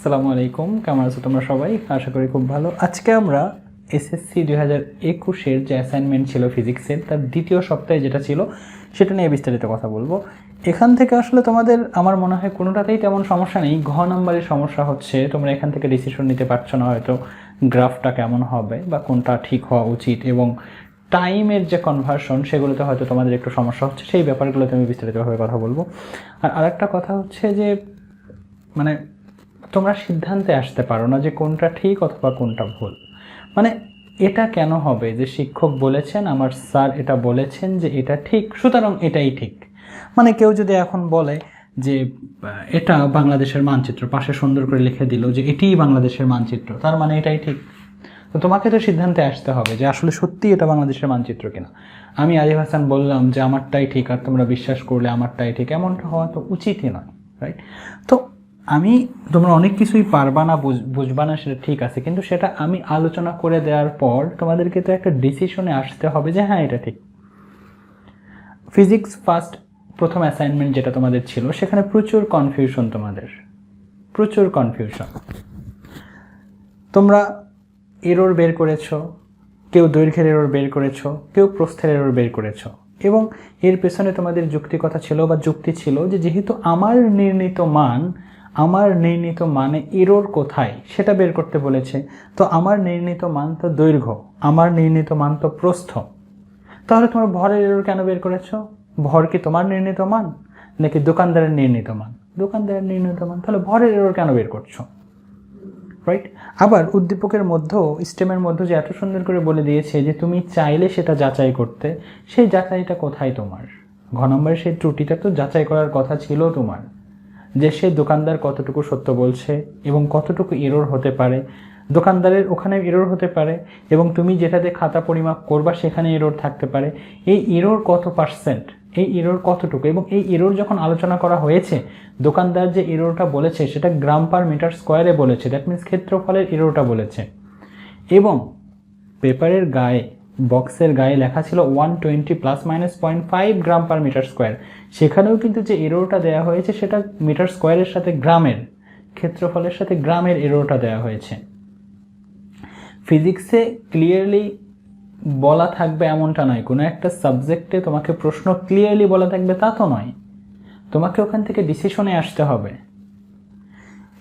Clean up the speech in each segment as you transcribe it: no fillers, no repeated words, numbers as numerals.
আসসালামু আলাইকুম, কেমন আছো তোমরা সবাই? আশা করি খুব ভালো। আজকে আমরা এসএসসি 2021-এর যে অ্যাসাইনমেন্ট ছিল ফিজিক্সের, তার দ্বিতীয় সপ্তাহে যেটা ছিল সেটা নিয়ে বিস্তারিত কথা বলবো। এখান থেকে আসলে তোমাদের আমার মনে হয় কোনোটাতেই তেমন সমস্যা নেই। ঘ নাম্বারের সমস্যা হচ্ছে তোমরা এখান থেকে ডিসিশন নিতে পারছো না হয়তো গ্রাফটা কেমন হবে বা কোনটা ঠিক হওয়া উচিত, এবং টাইমের যে কনভার্সন সেগুলোতে হয়তো তোমাদের একটু সমস্যা হচ্ছে। সেই ব্যাপারগুলোতে আমি বিস্তারিতভাবে কথা বলবো। আর আরেকটা কথা হচ্ছে যে মানে তোমরা সিদ্ধান্তে আসতে পারো না যে কোনটা ঠিক অথবা কোনটা ভুল। মানে এটা কেন হবে যে শিক্ষক বলেছেন, আমার স্যার এটা বলেছেন যে এটা ঠিক, সুতরাং এটাই ঠিক। মানে কেউ যদি এখন বলে যে এটা বাংলাদেশের মানচিত্র, পাশে সুন্দর করে লিখে দিল যে এটিই বাংলাদেশের মানচিত্র, তার মানে এটাই ঠিক। তো তোমাকে তো সিদ্ধান্তে আসতে হবে যে আসলে সত্যি এটা বাংলাদেশের মানচিত্র কিনা। আমি আরিফ হাসান বললাম যে আমারটাই ঠিক আর তোমরা বিশ্বাস করলে আমারটাই ঠিক, এমনটা হওয়া তো উচিতই নয়, রাইট? তো তোমরা অনেক কিছুই পারবা না, বুঝবা না, সেটা ঠিক আছে, কিন্তু সেটা আমি আলোচনা করে দেওয়ার পর তোমাদেরকে তো একটা ডিসিশনে আসতে হবে যে হ্যাঁ এটা ঠিক। ফিজিক্স প্রথম অ্যাসাইনমেন্ট যেটা তোমাদের ছিল সেখানে প্রচুর কনফিউশন, প্রচুর কনফিউশন। তোমরা এরর বের করেছো, কেউ দৈর্ঘ্যের এরর বের করেছো, কেউ প্রস্থের এরর বের করেছো, এবং এর পেছনে তোমাদের যুক্তি ছিল যে যেহেতু আমার নির্ণীত মানে এরর কোথায় সেটা বের করতে বলেছে, তো আমার নির্ণীত মান তো দৈর্ঘ্য, আমার নির্ণীত মান তো প্রস্থ, তাহলে তোমরা ভরের এরর কেন বের করেছো? ভর কি তোমার নির্ণীত মান নাকি দোকানদারের নির্ণীত মান? দোকানদারের নির্ণীত মান, তাহলে ভরের এরর কেন বের করছো, রাইট? আবার উদ্দীপকের মধ্যেও, স্টেমের মধ্যে যে এত সুন্দর করে বলে দিয়েছে যে তুমি চাইলে সেটা যাচাই করতে, সেই যাচাইটা কোথায় তোমার? ঘ নম্বরের সেই ত্রুটিটা তো যাচাই করার কথা ছিল তোমার, যে সেই দোকানদার কতটুকু সত্য বলছে এবং কতটুকু এরর হতে পারে। দোকানদারের ওখানে এরর হতে পারে এবং তুমি যেটাতে খাতা পরিমাপ করবা সেখানে এরর থাকতে পারে। এই এরর কত পার্সেন্ট, এই এরর কতটুকু, এবং এই এরর যখন আলোচনা করা হয়েছে, দোকানদার যে এররটা বলেছে সেটা গ্রাম পার মিটার স্কোয়ারে বলেছে, দ্যাট মিনস ক্ষেত্রফলের এররটা বলেছে, এবং পেপারের গায়ে, বক্সের গায়ে লেখা ছিল 120 ± 0.5 গ্রাম পার মিটার স্কোয়ার। সেখানেও কিন্তু যে এরোটা দেওয়া হয়েছে সেটা মিটার স্কোয়ারের সাথে গ্রামের, ক্ষেত্রফলের সাথে গ্রামের এরোটা দেওয়া হয়েছে। ফিজিক্সে ক্লিয়ারলি বলা থাকবে এমনটা নয়, কোনো একটা সাবজেক্টে তোমাকে প্রশ্ন ক্লিয়ারলি বলা থাকবে তা তো নয়, তোমাকে ওখান থেকে ডিসিশনে আসতে হবে।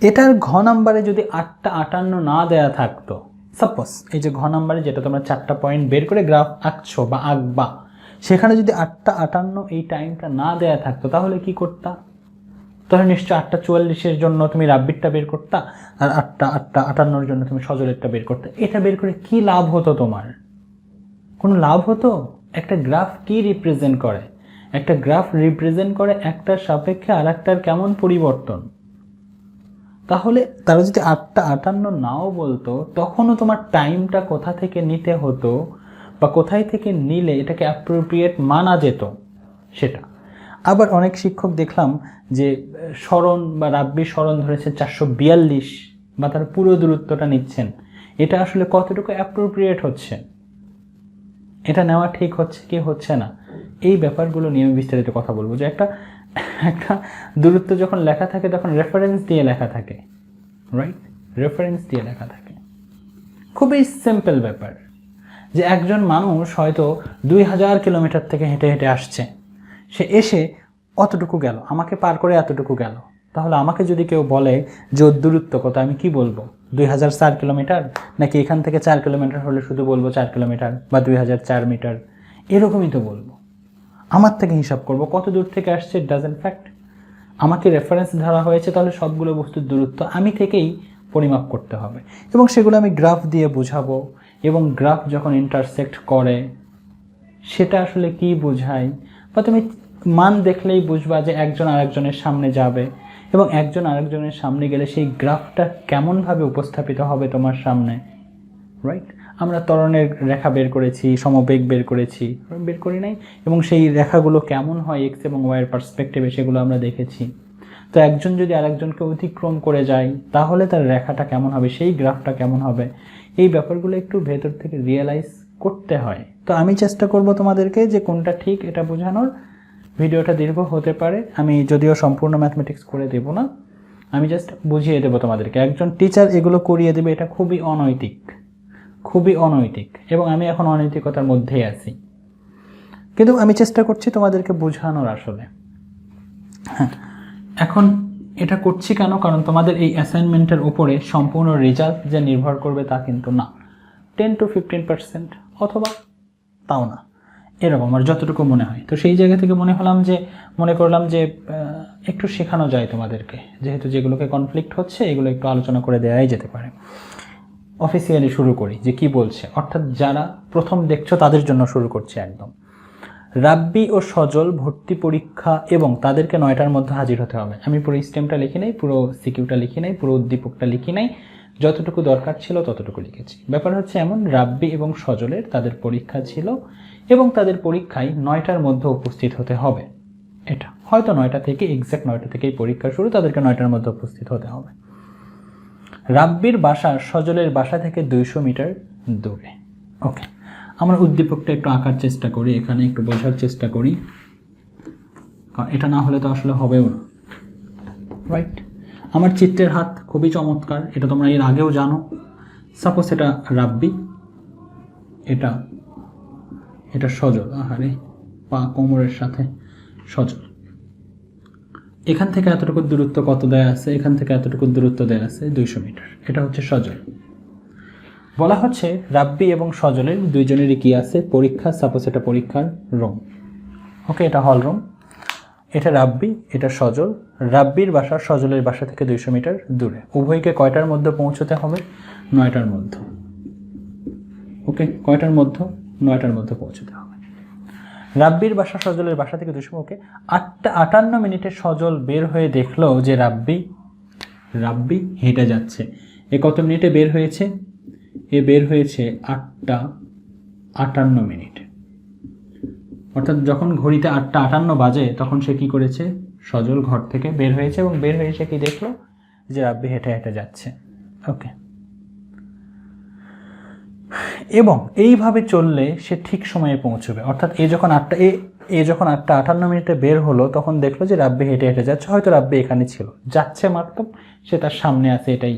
এটার ঘ নাম্বারে যদি 8টা 58 না দেয়া থাকতো, সাপোজ এই যে ঘ নাম্বারে যেটা তোমরা 4টা পয়েন্ট বের করে গ্রাফ আঁকছো বা আঁকবা, সেখানে যদি 8টা 58 এই টাইমটা না দেয়া থাকতো, তাহলে কি করতা? তাহলে নিশ্চয় 8টা 44-এর জন্য তুমি রাব্বিরটা বের করতা, আর 8টা 58-এর জন্য তুমি সজলেরটা বের করতে। এটা বের করে কি লাভ হতো তোমার? কোনো লাভ হতো? একটা গ্রাফ কি রিপ্রেজেন্ট করে? একটা গ্রাফ রিপ্রেজেন্ট করে একটার সাপেক্ষে আর একটার কেমন পরিবর্তন। তাহলে তারা যদি 8টা 58 নাও বলতো, তখনও তোমার টাইমটা কোথা থেকে নিতে হতো বা কোথায় থেকে নিলে এটাকে অ্যাপ্রোপ্রিয়েট মানা যেত সেটা। আবার অনেক শিক্ষক দেখলাম যে স্মরণ বা রাব্বির স্মরণ ধরেছে 442 বা তার পুরো দূরত্বটা নিচ্ছেন। এটা আসলে কতটুকু অ্যাপ্রোপ্রিয়েট হচ্ছে, এটা নেওয়া ঠিক হচ্ছে কি হচ্ছে না, এই ব্যাপারগুলো নিয়ে আমি বিস্তারিত কথা বলবো। যে একটা দূরত্ব যখন লেখা থাকে তখন রেফারেন্স দিয়ে লেখা থাকে, রাইট? রেফারেন্স দিয়ে লেখা থাকে। খুবই সিম্পল ব্যাপার যে একজন মানুষ হয়তো 2000 কিলোমিটার থেকে হেঁটে হেঁটে আসছে, সে এসে অতটুকু গেল, আমাকে পার করে এতটুকু গেল, তাহলে আমাকে যদি কেউ বলে যে ওর দূরত্ব কত, আমি কি বলবো? 2004 কিলোমিটার, নাকি এখান থেকে 4 কিলোমিটার হলে শুধু বলবো 4 কিলোমিটার বা 2004 মিটার, এরকমই তো বলবো। আমার থেকে হিসাব করব কত দূর থেকে আসছে, ইট ডাজেন্ট ফ্যাক্ট। আমাকে রেফারেন্স ধরা হয়েছে, তাহলে সবগুলো বস্তুর দূরত্ব আমি থেকেই পরিমাপ করতে হবে, এবং সেগুলো আমি গ্রাফ দিয়ে বোঝাবো। এবং গ্রাফ যখন ইন্টারসেক্ট করে সেটা আসলে কি বোঝায়, বা তুমি মান দেখলেই বুঝবা যে একজন আরেকজনের সামনে যাবে, এবং একজন আরেকজনের সামনে গেলে সেই গ্রাফটা কেমনভাবে উপস্থাপিত হবে তোমার সামনে, রাইট? আমরা ত্বরণের রেখা বের করেছি, সমবেগ বের করি নাই, এবং সেই রেখাগুলো কেমন হয় এক্স এবং ওয়াইয়ের পার্সপেক্টিভে সেগুলো আমরা দেখেছি। তো একজন যদি আরেকজনকে অতিক্রম করে যায় তাহলে তার রেখাটা কেমন হবে, সেই গ্রাফটা কেমন হবে, এই ব্যাপারগুলো একটু ভেতর থেকে রিয়েলাইজ করতে হয়। তো আমি চেষ্টা করব তোমাদেরকে যে কোনটা ঠিক এটা বোঝানোর। ভিডিওটা দীর্ঘ হতে পারে, আমি যদিও সম্পূর্ণ ম্যাথমেটিক্স করে দেব না, আমি জাস্ট বুঝিয়ে দেবো তোমাদেরকে। একজন টিচার এগুলো করিয়ে দেবে, এটা খুবই অনৈতিক, খুবই অনৈতিক, এবং আমি এখন অনৈতিকতার মধ্যেই আছি, কিন্তু আমি চেষ্টা করছি তোমাদেরকে বোঝানোর আসলে। হ্যাঁ, এখন এটা করছি কেন? কারণ তোমাদের এই অ্যাসাইনমেন্টের উপরে সম্পূর্ণ রেজাল্ট যে নির্ভর করবে তা কিন্তু না। 10 to 15% অথবা তাও না, এরকম আমার যতটুকু মনে হয়। তো সেই জায়গা থেকে মনে করলাম যে একটু শেখানো যায় তোমাদেরকে, যেহেতু যেগুলোকে কনফ্লিক্ট হচ্ছে এগুলো একটু আলোচনা করে দেওয়াই যেতে পারে। অফিসিয়ালি শুরু করি যে কি বলছে, অর্থাৎ যারা প্রথম দেখছো তাদের জন্য শুরু করছি একদম। রাব্বি ও সজল ভর্তি পরীক্ষা এবং তাদেরকে 9টার মধ্যে হাজির হতে হবে। আমি পুরো স্টেমটা লিখি নাই, পুরো সিকিউটা লিখি নাই, পুরো উদ্দীপকটা লিখি নাই, যতটুকু দরকার ছিল ততটুকু লিখেছি। ব্যাপার হচ্ছে এমন, রাব্বি এবং সজলের তাদের পরীক্ষা ছিল এবং তাদের পরীক্ষায় 9টার মধ্যে উপস্থিত হতে হবে। এটা হয়তো 9টা থেকে, এক্স্যাক্ট 9টা থেকেই পরীক্ষা শুরু, তাদেরকে 9টার মধ্যে উপস্থিত হতে হবে। রাব্বির বাসা সজলের বাসা থেকে 200 মিটার দূরে। ওকে, আমরা উদ্দীপকটা একটু আঁকার চেষ্টা করি, এখানে একটু বোঝার চেষ্টা করি, কারণ এটা না হলে তো আসলে হবেও না, রাইট? আমার চিত্রের হাত খুবই চমৎকার, এটা তোমরা এর আগেও জানো। সাপোজ এটা রাব্বি, এটা সজল, আহারে পা কোমরের সাথে সজল। এখান থেকে এতটুকু দূরত্ব কত দেয়া আছে? এখান থেকে এতটুকু দূরত্ব দেয়া আছে 200 মিটার। এটা হচ্ছে সজল। বলা হচ্ছে রাব্বি এবং সজলের দুইজনেরই কি আছে? পরীক্ষা। সাপোজ এটা পরীক্ষার রুম, ওকে, এটা হল রুম, এটা রাব্বি, এটা সজল। রাব্বির বাসা সজলের বাসা থেকে 200 মিটার দূরে। উভয়কে কয়টার মধ্যে পৌঁছতে হবে? 9টার মধ্যে। ওকে, কয়টার মধ্যে? 9টার মধ্যে পৌঁছতে হবে। রাব্বির বাসা সজলের বাসা থেকে 200, ওকে। 8টা 58 সজল বের হয়ে দেখলো যে রাব্বি হেঁটে যাচ্ছে। এ কত মিনিটে বের হয়েছে? এ বের হয়েছে 8টা 58। অর্থাৎ যখন ঘড়িতে 8টা 58 বাজে তখন সে কি করেছে? সজল ঘর থেকে বের হয়েছে এবং বের হয়ে সে কি দেখলো? যে রাব্বি হেঁটে হেঁটে যাচ্ছে। ওকে, এবং এইভাবে চললে সে ঠিক সময়ে পৌঁছবে। অর্থাৎ এ যখন 8টা 58 বের হলো তখন দেখলো যে রাব্বি হেঁটে হেঁটে যাচ্ছে। হয়তো রাব্বি এখানে ছিল, যাচ্ছে মাত্র, সে তার সামনে আছে, এটাই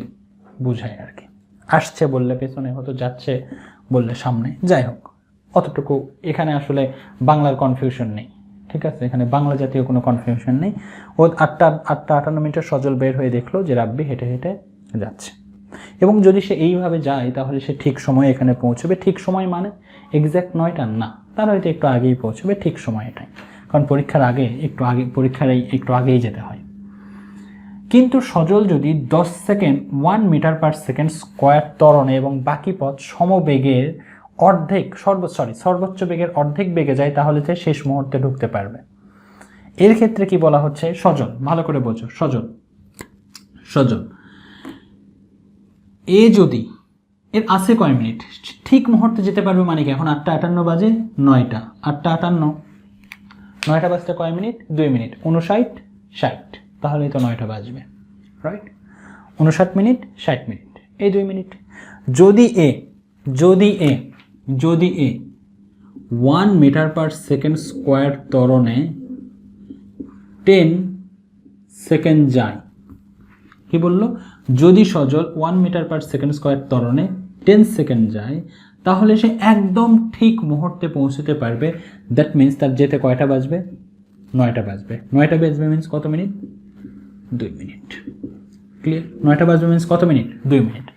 বুঝায় আর কি। আসছে বললে পেছনে, হয়তো যাচ্ছে বললে সামনে, যাই হোক অতটুকু এখানে আসলে বাংলার কনফিউশন নেই, ঠিক আছে? এখানে বাংলা জাতীয় কোনো কনফিউশন নেই। ও 8টা 58 সজল বের হয়ে দেখলো যে রাব্বি হেঁটে হেঁটে যাচ্ছে, এবং যদি সে এইভাবে যায় তাহলে সে ঠিক সময়ে এখানে পৌঁছবে। ঠিক সময় মানে এক্স্যাক্ট 9টা না, তার হয়তো একটু আগেই পৌঁছবে। ঠিক সময় এটাই, কারণ পরীক্ষার একটু আগেই যেতে হয়। কিন্তু সজল যদি 10 second 1 metre per second square ত্বরণে এবং বাকি পথ সমবেগের অর্ধেক সর্বোচ্চ বেগের অর্ধেক বেগে যায় তাহলে সে শেষ মুহূর্তে ঢুকতে পারবে। এর ক্ষেত্রে কি বলা হচ্ছে? সজল, ভালো করে বোঝো, সজল এ যদি এর আছে কয় মিনিট, ঠিক মুহূর্তে যেতে পারবে মানে কি? এখন 8টা 58 বাজে, 9টা 8টা 58, 9টা বাজতে কয় মিনিট? 2 মিনিট, 59 60, তাহলেই তো 9টা বাজবে, রাইট? 59 মিনিট 60 মিনিট, এই 2 মিনিট। যদি এ 1 মিটার পার সেকেন্ড স্কোয়ার ত্বরণে 10 সেকেন্ড যায়, কি বললো? যদি Sajal 1 metre per second square ত্বরণে 10 সেকেন্ড যায় তাহলে সে একদম ঠিক মুহূর্তে পৌঁছতে পারবে। দ্যাট মিনস তার যেতে কয়টা বাজবে? 9টা বাজবে। 9টা বাজবে মিনস কত মিনিট? 2 মিনিট। ক্লিয়ার? 9টা বাজবে মিনস কত মিনিট? 2 মিনিট।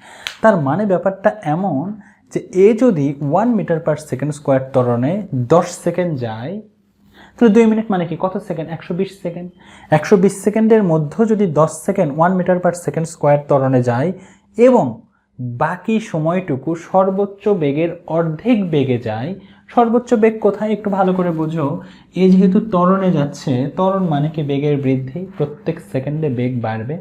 তার মানে ব্যাপারটা এমন যে এ যদি 1 মিটার পার সেকেন্ড স্কোয়ার ত্বরণে 10 সেকেন্ড যায় তাহলে 2 মিনিট মানে কি? কত সেকেন্ড? 120 সেকেন্ড। 120 সেকেন্ডের মধ্যে যদি 10 second 1 metre per second square ত্বরণে যায় এবং বাকি সময়টুকু সর্বোচ্চ বেগের অর্ধেক বেগে যায়। সর্বোচ্চ বেগ কোথায়? একটু ভালো করে বুঝো। এ যেহেতু ত্বরণে যাচ্ছে, ত্বরণ মানে কি? বেগের বৃদ্ধি। প্রত্যেক সেকেন্ডে বেগ বাড়বে,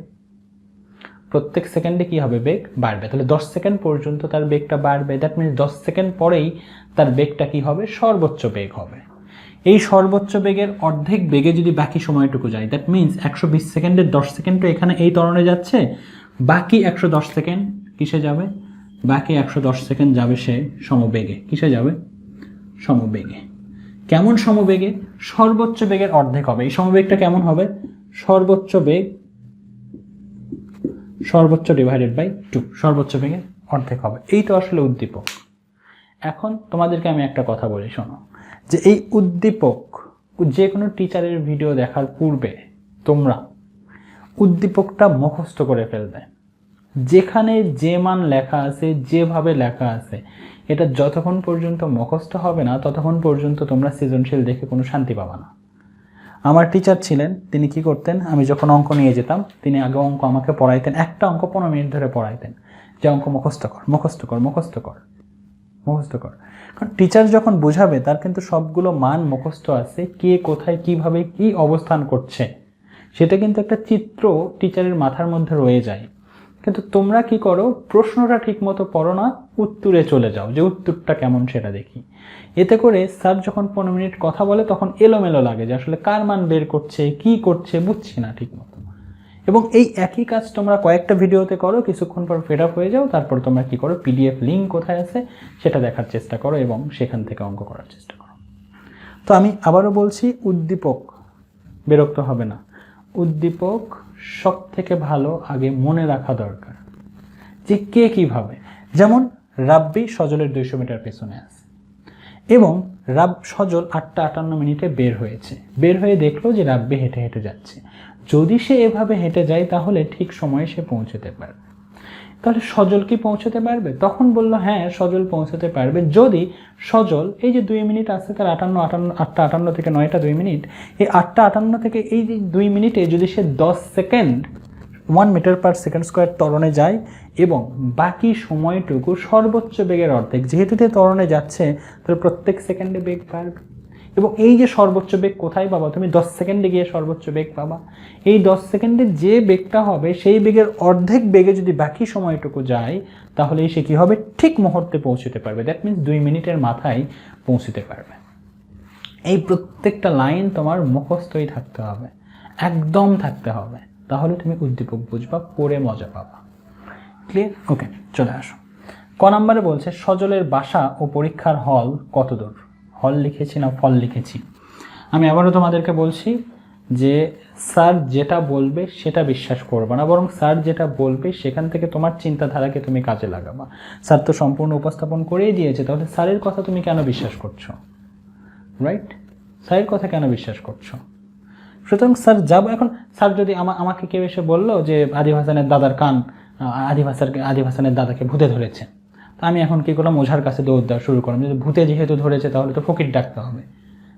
প্রত্যেক সেকেন্ডে কি হবে? বেগ বাড়বে। তাহলে 10 সেকেন্ড পর্যন্ত তার বেগটা বাড়বে। দ্যাট মিনস 10 সেকেন্ড পরেই তার বেগটা কি হবে? সর্বোচ্চ বেগ হবে। এই সর্বোচ্চ বেগের অর্ধেক বেগে যদি বাকি সময়টুকু যায়, দ্যাট মিনস 120 সেকেন্ডের 10 সেকেন্ড তো এখানে এই ত্বরণে যাচ্ছে, বাকি 110 সেকেন্ড কিসে যাবে? বাকি 110 সেকেন্ড যাবে সে সমবেগে। কিসে যাবে? সমবেগে। কেমন সমবেগে? সর্বোচ্চ বেগের অর্ধেক হবে। এই সমবেগটা কেমন হবে? সর্বোচ্চ বেগ সর্বোচ্চ ডিভাইডেড বাই 2, সর্বোচ্চ বেগের অর্ধেক হবে। এই তো আসলে উদ্দীপক। এখন তোমাদেরকে আমি একটা কথা বলি, শোনো, যে এই উদ্দীপক যে কোনো টিচারের ভিডিও দেখার পূর্বে তোমরা উদ্দীপকটা মুখস্থ করে ফেলবে। যেখানে যে মান লেখা আছে, যেভাবে লেখা আছে, এটা যতক্ষণ পর্যন্ত মুখস্থ হবে না ততক্ষণ পর্যন্ত তোমরা সৃজনশীল দেখে কোনো শান্তি পাবা না। আমার টিচার ছিলেন, তিনি কি করতেন, আমি যখন অঙ্ক নিয়ে যেতাম তিনি আগে অঙ্ক আমাকে পড়াইতেন, একটা অঙ্ক 15 মিনিট ধরে পড়াইতেন, যে অঙ্ক মুখস্থ কর মুখস্থ কর মুখস্থ কর মুখস্থ কর। কারণ টিচার যখন বোঝাবে তার কিন্তু সবগুলো মান মুখস্থ আছে, কে কোথায় কিভাবে কি অবস্থান করছে সেটা কিন্তু একটা চিত্র টিচারের মাথার মধ্যে রয়ে যায়। কিন্তু তোমরা কি করো, প্রশ্নটা ঠিক মতো পড়ো না, উত্তরে চলে যাও যে উত্তরটা কেমন সেটা দেখি। এতে করে স্যার যখন 15 মিনিট কথা বলে তখন এলোমেলো লাগে, যে আসলে কার মান বের করছে কি করছে বুঝছি না ঠিক মতো। এবং এই একই কাজ তোমরা কয়েকটা ভিডিওতে করো, কিছুক্ষণ পর ফেড আপ হয়ে যাও, তারপর তোমরা কি করো, পিডিএফ লিঙ্ক কোথায় আছে সেটা দেখার চেষ্টা করো এবং সেখান থেকে অঙ্ক করার চেষ্টা করো। তো আমি আবারও বলছি, উদ্দীপক, বিরক্ত হবে না, উদ্দীপক সব থেকে ভালো আগে মনে রাখা দরকার যে কে কিভাবে। যেমন রাব্বি সজলের 200 মিটার পেছনে আছে এবং সজল 8টা 58 মিনিটে বের হয়েছে, বের হয়ে দেখলো যে রাব্বি হেঁটে হেঁটে যাচ্ছে। যদি সে এভাবে হেঁটে যায় তাহলে ঠিক সময়ে সে পৌঁছতে পারবে। তাহলে সজল কি পৌঁছতে পারবে? তখন বললো হ্যাঁ সজল পৌঁছতে পারবে যদি সজল এই যে 2 মিনিট আছে তার 8টা 58 থেকে 9টা 2 মিনিট, এই 8টা 58 থেকে এই যে 2 মিনিটে যদি সে 10 second 1 metre per second square ত্বরণে যায় এবং বাকি সময়টুকু সর্বোচ্চ বেগের অর্ধেক, যেহেতু সে ত্বরণে যাচ্ছে তাহলে প্রত্যেক সেকেন্ডে বেগ বাড়বে। এবং এই যে সর্বোচ্চ বেগ কোথায় পাবা, তুমি 10 সেকেন্ডে গিয়ে সর্বোচ্চ বেগ পাবা। এই 10 সেকেন্ডে যে বেগটা হবে সেই বেগের অর্ধেক বেগে যদি বাকি সময়টুকু যায় তাহলে সে কী হবে, ঠিক মুহূর্তে পৌঁছতে পারবে। দ্যাট মিনস 2 মিনিটের মাথায় পৌঁছতে পারবে। এই প্রত্যেকটা লাইন তোমার মুখস্থই থাকতে হবে, একদম থাকতে হবে, তাহলে তুমি উদ্দীপক বুঝবা, পড়ে মজা পাবা। ক্লিয়ার? ওকে, চলে আসো। ক নম্বরে বলছে সজলের বাসা ও পরীক্ষার হল কত দূর। হল লিখেছি না ফল লিখেছি? আমি আবারও তোমাদেরকে বলছি যে স্যার যেটা বলবে সেটা বিশ্বাস করবে না, বরং স্যার যেটা বলবে সেখান থেকে তোমার চিন্তাধারাকে তুমি কাজে লাগাবা। স্যার তো সম্পূর্ণ উপস্থাপন করেই দিয়েছে, তাহলে স্যারের কথা তুমি কেন বিশ্বাস করছো? রাইট? স্যারের কথা কেন বিশ্বাস করছো? সুতরাং স্যার যাবো। এখন স্যার যদি আমাকে কেউ এসে বললো যে আদিব হাসানের দাদার কান, আদিব হাসানের দাদাকে ভূতে ধরেছে, তা আমি এখন কী করলাম, ওঝার কাছে দৌড় দেওয়া শুরু করলাম, যদি ভূতে যেহেতু ধরেছে তাহলে তো ফকির ডাকতে হবে।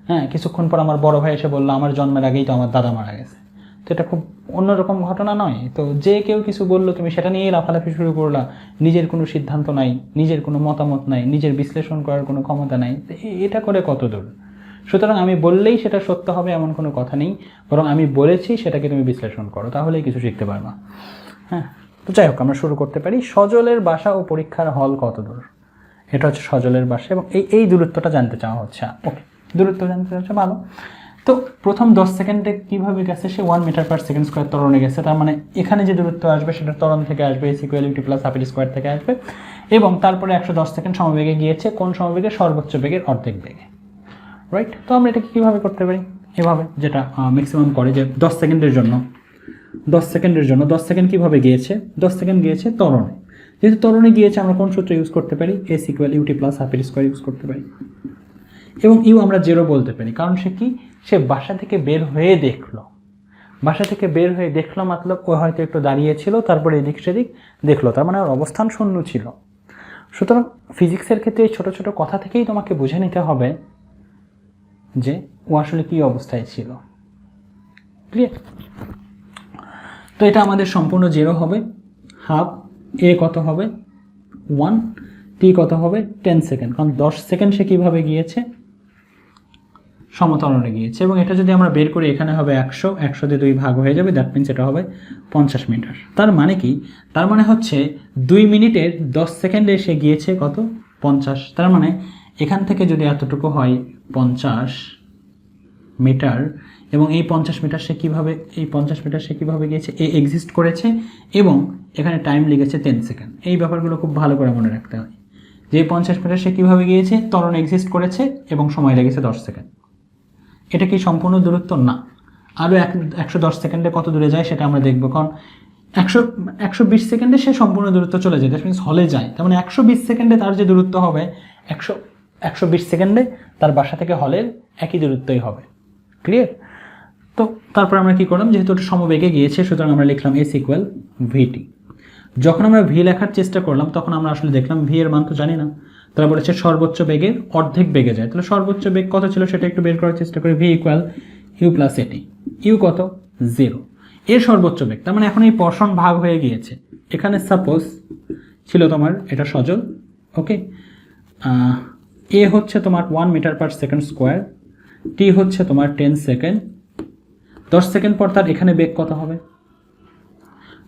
হ্যাঁ, কিছুক্ষণ পর আমার বড় ভাই এসে বললো আমার জন্মের আগেই তো আমার দাদা মারা গেছে, তো এটা খুব অন্যরকম ঘটনা নয়? তো যে কেউ কিছু বললো তুমি সেটা নিয়েই লাফালাফি শুরু করলা, নিজের কোনো সিদ্ধান্ত নাই, নিজের কোনো মতামত নাই, নিজের বিশ্লেষণ করার কোনো ক্ষমতা নাই, এটা করে কত দূর? সুতরাং আমি বললেই সেটা সত্য হবে এমন কোনো কথা নেই, বরং আমি বলেছি সেটাকে তুমি বিশ্লেষণ করো, তাহলেই কিছু শিখতে পারবা। হ্যাঁ, তো যাই হোক আমরা শুরু করতে পারি। সজলের বাসা ও পরীক্ষার হল কত দূর? এটা হচ্ছে সজলের বাসা এবং এই দূরত্বটা জানতে চাওয়া হচ্ছে। ওকে, দূরত্ব জানতে চাচ্ছে, ভালো। তো প্রথম 10 সেকেন্ডে কীভাবে গেছে, সে 1 মিটার পার সেকেন্ড স্কোয়ার ত্বরণে গেছে, তার মানে এখানে যে দূরত্ব আসবে সেটা ত্বরণ থেকে আসবে, ইকুয়ালিটি প্লাস হাফ স্কোয়ার থেকে আসবে, এবং তারপরে 110 সেকেন্ড সমবেগে গিয়েছে, কোন সমবেগে? সর্বোচ্চ বেগের অর্ধেক বেগে। রাইট? তো আমরা এটাকে কীভাবে করতে পারি? এভাবে, যেটা ম্যাক্সিমাম করে, যে 10 সেকেন্ডের জন্য 10 সেকেন্ড কীভাবে গিয়েছে? 10 সেকেন্ড গিয়েছে ত্বরণে। যেহেতু ত্বরণে গিয়েছে আমরা কোন সূত্র ইউজ করতে পারি? S equal UT plus half square use করতে পারি, এবং ইউ আমরা 0 বলতে পারি, কারণ সে কি, সে বাসা থেকে বের হয়ে দেখলো, বাসা থেকে বের হয়ে দেখলো মতলব ও হয়তো একটু দাঁড়িয়েছিল, তারপরে এদিক সেদিক দেখলো, তার মানে ওর অবস্থান শূন্য ছিল। সুতরাং ফিজিক্সের ক্ষেত্রে এই ছোটো ছোটো কথা থেকেই তোমাকে বুঝে নিতে হবে যে ও আসলে কী অবস্থায় ছিল। ক্লিয়ার? তো এটা আমাদের সম্পূর্ণ 0 হবে, হাফ এ কত হবে 1, টি কত হবে 10 সেকেন্ড, কারণ 10 সেকেন্ড সে কীভাবে গিয়েছে? সমতরণে গিয়েছে। এবং এটা যদি আমরা বের করি এখানে হবে 100 দিয়ে 2 ভাগ হয়ে যাবে, দ্যাট মিনস এটা হবে 50 মিটার। তার মানে কি? তার মানে হচ্ছে 2 মিনিটের 10 সেকেন্ডে সে গিয়েছে কত? 50। তার মানে এখান থেকে যদি এতটুকু হয় 50 মিটার, এবং এই 50 মিটার সে কীভাবে গিয়েছে? এ এক্সিস্ট করেছে এবং এখানে টাইম লেগেছে 10 সেকেন্ড। এই ব্যাপারগুলো খুব ভালো করে মনে রাখতে হয় যে 50 মিটার সে কীভাবে গিয়েছে? ত্বরণ এক্সিস্ট করেছে এবং সময় লেগেছে 10 সেকেন্ড। এটা কি সম্পূর্ণ দূরত্ব? না, আরও 110 সেকেন্ডে কত দূরে যায় সেটা আমরা দেখব, কারণ 120 সেকেন্ডে সে সম্পূর্ণ দূরত্ব চলে যায়, দ্যাট মিনস হলে যায়। তার মানে 120 সেকেন্ডে তার যে দূরত্ব হবে 120 সেকেন্ডে তার বাসা থেকে হলের একই দূরত্বই হবে। ক্লিয়ার? তো তারপর আমরা কি করলাম, যেহেতু ওটা সমবেগে গিয়েছে সুতরাং আমরা লিখলাম এস ইকুয়াল ভিটি। যখন আমরা ভি লেখার চেষ্টা করলাম তখন আমরা আসলে দেখলাম ভি এর মান তো জানি না, তারা বলেছে সর্বোচ্চ বেগের অর্ধেক বেগে যায়। তাহলে সর্বোচ্চ বেগ কত ছিল সেটা একটু বের করার চেষ্টা করি। ভি ইকুয়াল ইউ প্লাস এটি। ইউ কত? 0। এর সর্বোচ্চ বেগ, তার মানে এখন এই পোরশন ভাগ হয়ে গিয়েছে। এখানে সাপোজ ছিল তোমার এটা সজল, ওকে, এ হচ্ছে তোমার 1 মিটার পার সেকেন্ড স্কোয়ার, টি হচ্ছে তোমার 10 সেকেন্ড। 10 সেকেন্ড পর তার এখানে বেগ কত হবে?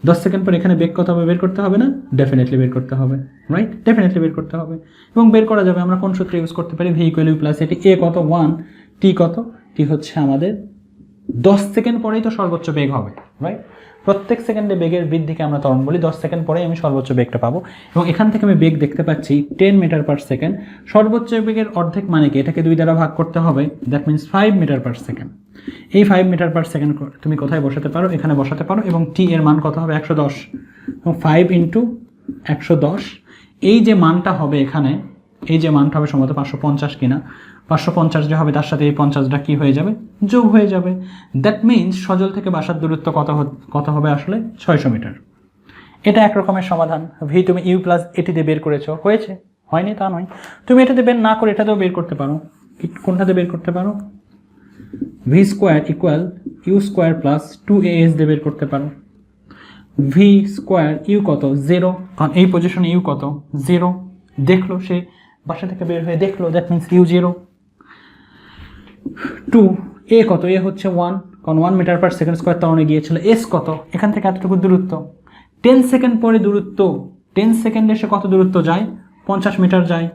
10 সেকেন্ড পর এখানে বেগ কত হবে বের করতে হবে না? ডেফিনেটলি বের করতে হবে, রাইট? ডেফিনেটলি বের করতে হবে এবং বের করা যাবে। আমরা কোন সূত্র ইউজ করতে পারি? ভি ইকুয়াল ইউ প্লাস এটি। এ কত? 1, টি কত? টি হচ্ছে আমাদের 10 সেকেন্ড পরেই তো সর্বোচ্চ বেগ হবে, রাইট? প্রত্যেক সেকেন্ডে বেগের বৃদ্ধিকে আমরা ত্বরণ বলি। 10 সেকেন্ড পরেই আমি সর্বোচ্চ বেগটা পাবো এবং এখান থেকে আমি বেগ দেখতে পাচ্ছি 10 মিটার পার সেকেন্ড। সর্বোচ্চ বেগের অর্ধেক মানে কি? এটাকে 2 দ্বারা ভাগ করতে হবে, that means 5 metre per second. এই 5 মিটার পার সেকেন্ড তুমি কোথায় বসাতে পারো? এখানে বসাতে পারো এবং টি এর মান কত হবে? 110 এবং 5 ইন্টু 110। এই যে মানটা হবে এখানে, এই যে মানটা হবে সম্ভবত 550 কিনা, 550 যে হবে তার সাথে এই 50টা কি হয়ে যাবে? যোগ হয়ে যাবে। দ্যাট মিনস সজল থেকে বাসার দূরত্ব কত হবে আসলে? 600 মিটার। এটা এক রকমের সমাধান। ভি তুমি ইউ প্লাস এটি দিয়ে বের করেছো, হয়েছে? হয়নি তা নয়, তুমি এটাতে বের না করে এটাতেও বের করতে পারো। কোনটাতে বের করতে পারো? V square equal U square plus 2as দিয়ে বের করতে পারো। ভি স্কোয়ার ইউ কত? 0, কারণ এই পজিশনে ইউ কত? 0। দেখলো সে বাসা থেকে বের হয়ে দেখলো, দ্যাট মিনস ইউ 0। 2 এ কত? এ হচ্ছে 1, কারণ 1 মিটার পার সেকেন্ড স্কোয়ার ত্বরণে গিয়েছিল। এস কত? এখান থেকে এতটুকু দূরত্ব। 10 সেকেন্ড পরে দূরত্ব, 10 সেকেন্ডে সে কত দূরত্ব যায়? 50 মিটার যায়।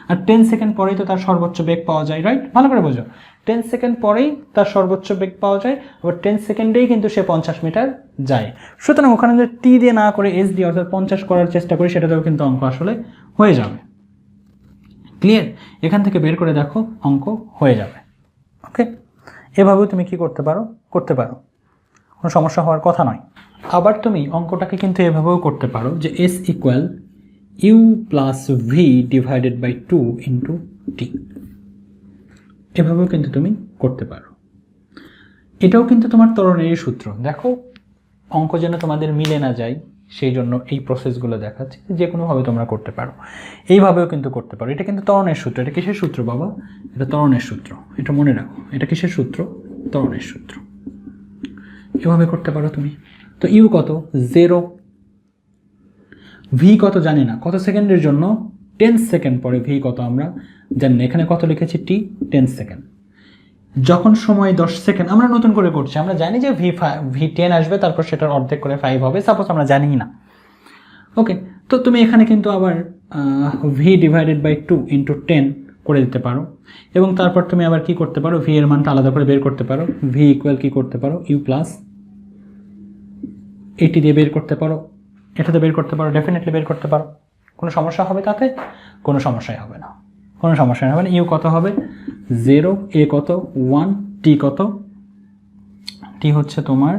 আর 10 সেকেন্ড পরেই তো তার সর্বোচ্চ বেগ পাওয়া যায়, রাইট? ভালো করে বোঝো, 10 সেকেন্ড পরেই তার সর্বোচ্চ বেগ পাওয়া যায়, আবার 10 সেকেন্ডেই কিন্তু সে 50 মিটার যায়। সুতরাং ওখানে যদি টি দিয়ে না করে এস দিয়ে অর্থাৎ 50 করার চেষ্টা করি, সেটাতেও কিন্তু অঙ্ক আসলে হয়ে যাবে। ক্লিয়ার? এখান থেকে বের করে দেখো, অঙ্ক হয়ে যাবে। ওকে, এভাবেও তুমি কি করতে পারো? করতে পারো, কোনো সমস্যা হওয়ার কথা নয়। আবার তুমি অঙ্কটাকে কিন্তু এভাবেও করতে পারো যে S equal U plus V divided by 2 into T. এভাবেও কিন্তু তুমি করতে পারো। এটাও কিন্তু তোমার ত্বরণেরই সূত্র। দেখো অঙ্ক যেন তোমাদের মিলে না যায় সেই জন্য এই প্রসেসগুলো দেখাচ্ছি, যে কোনোভাবে তোমরা করতে পারো। এইভাবেও কিন্তু করতে পারো। এটা কিন্তু ত্বরণের সূত্র। এটা কিসের সূত্র বাবা? এটা ত্বরণের সূত্র। এটা মনে রাখো, এটা কিসের সূত্র? ত্বরণের সূত্র। এভাবে করতে পারো তুমি। তো ইউ কত? 0। ভি কত জানি না, কত সেকেন্ডের জন্য? 10 সেকেন্ড পরে ভি কত আমরা জানি না। এখানে কত লিখেছি? টি 10 সেকেন্ড। যখন সময় 10 সেকেন্ড, আমরা নতুন করে করছি, আমরা জানি যে ভি 10 আসবে, তারপর সেটার অর্ধেক করে 5 হবে, সাপোজ আমরা জানি না। ওকে, তো তুমি এখানে কিন্তু আবার ভি ডিভাইডেড বাই 2 ইন্টু 10 করে দিতে পারো এবং তারপর তুমি আবার কি করতে পারো? ভি এর মানটা আলাদা করে বের করতে পারো। ভি ইকুয়াল কি করতে পারো? ইউ প্লাস এটি দিয়ে বের করতে পারো, এটাতে বের করতে পারো, ডেফিনেটলি বের করতে পারো। কোনো সমস্যা হবে তাতে? কোনো সমস্যাই হবে না, কোনো সমস্যাই হবে না। ইউ কত হবে? 0, এ কত? 1, টি কত? টি হচ্ছে তোমার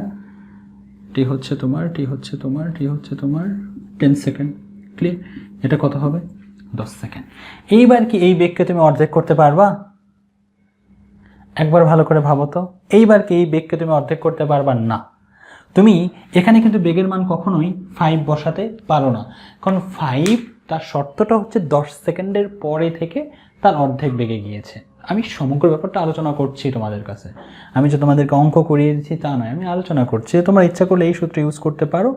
10 সেকেন্ড। ক্লিয়ার? এটা কত হবে? 10 সেকেন্ড। এইবার কি এই বেগকে তুমি অর্ধেক করতে পারবা? একবার ভালো করে ভাবো তো, এইবার কি এই বেগকে তুমি অর্ধেক করতে পারবা? না। তুমি এখানে কিন্তু বেগের মান কখনোই 5 বসাতে পারো না, কারণ 5 তার শর্তটা হচ্ছে 10 সেকেন্ডের পরে থেকে তার অর্ধেক বেগে গিয়েছে। আমি সমগ্র ব্যাপারটা আলোচনা করছি তোমাদের কাছে, আমি যে তোমাদেরকে অঙ্ক করিয়ে দিচ্ছি তা নয়, আমি আলোচনা করছি। তোমরা ইচ্ছা করলে এই সূত্র ইউজ করতে পারো।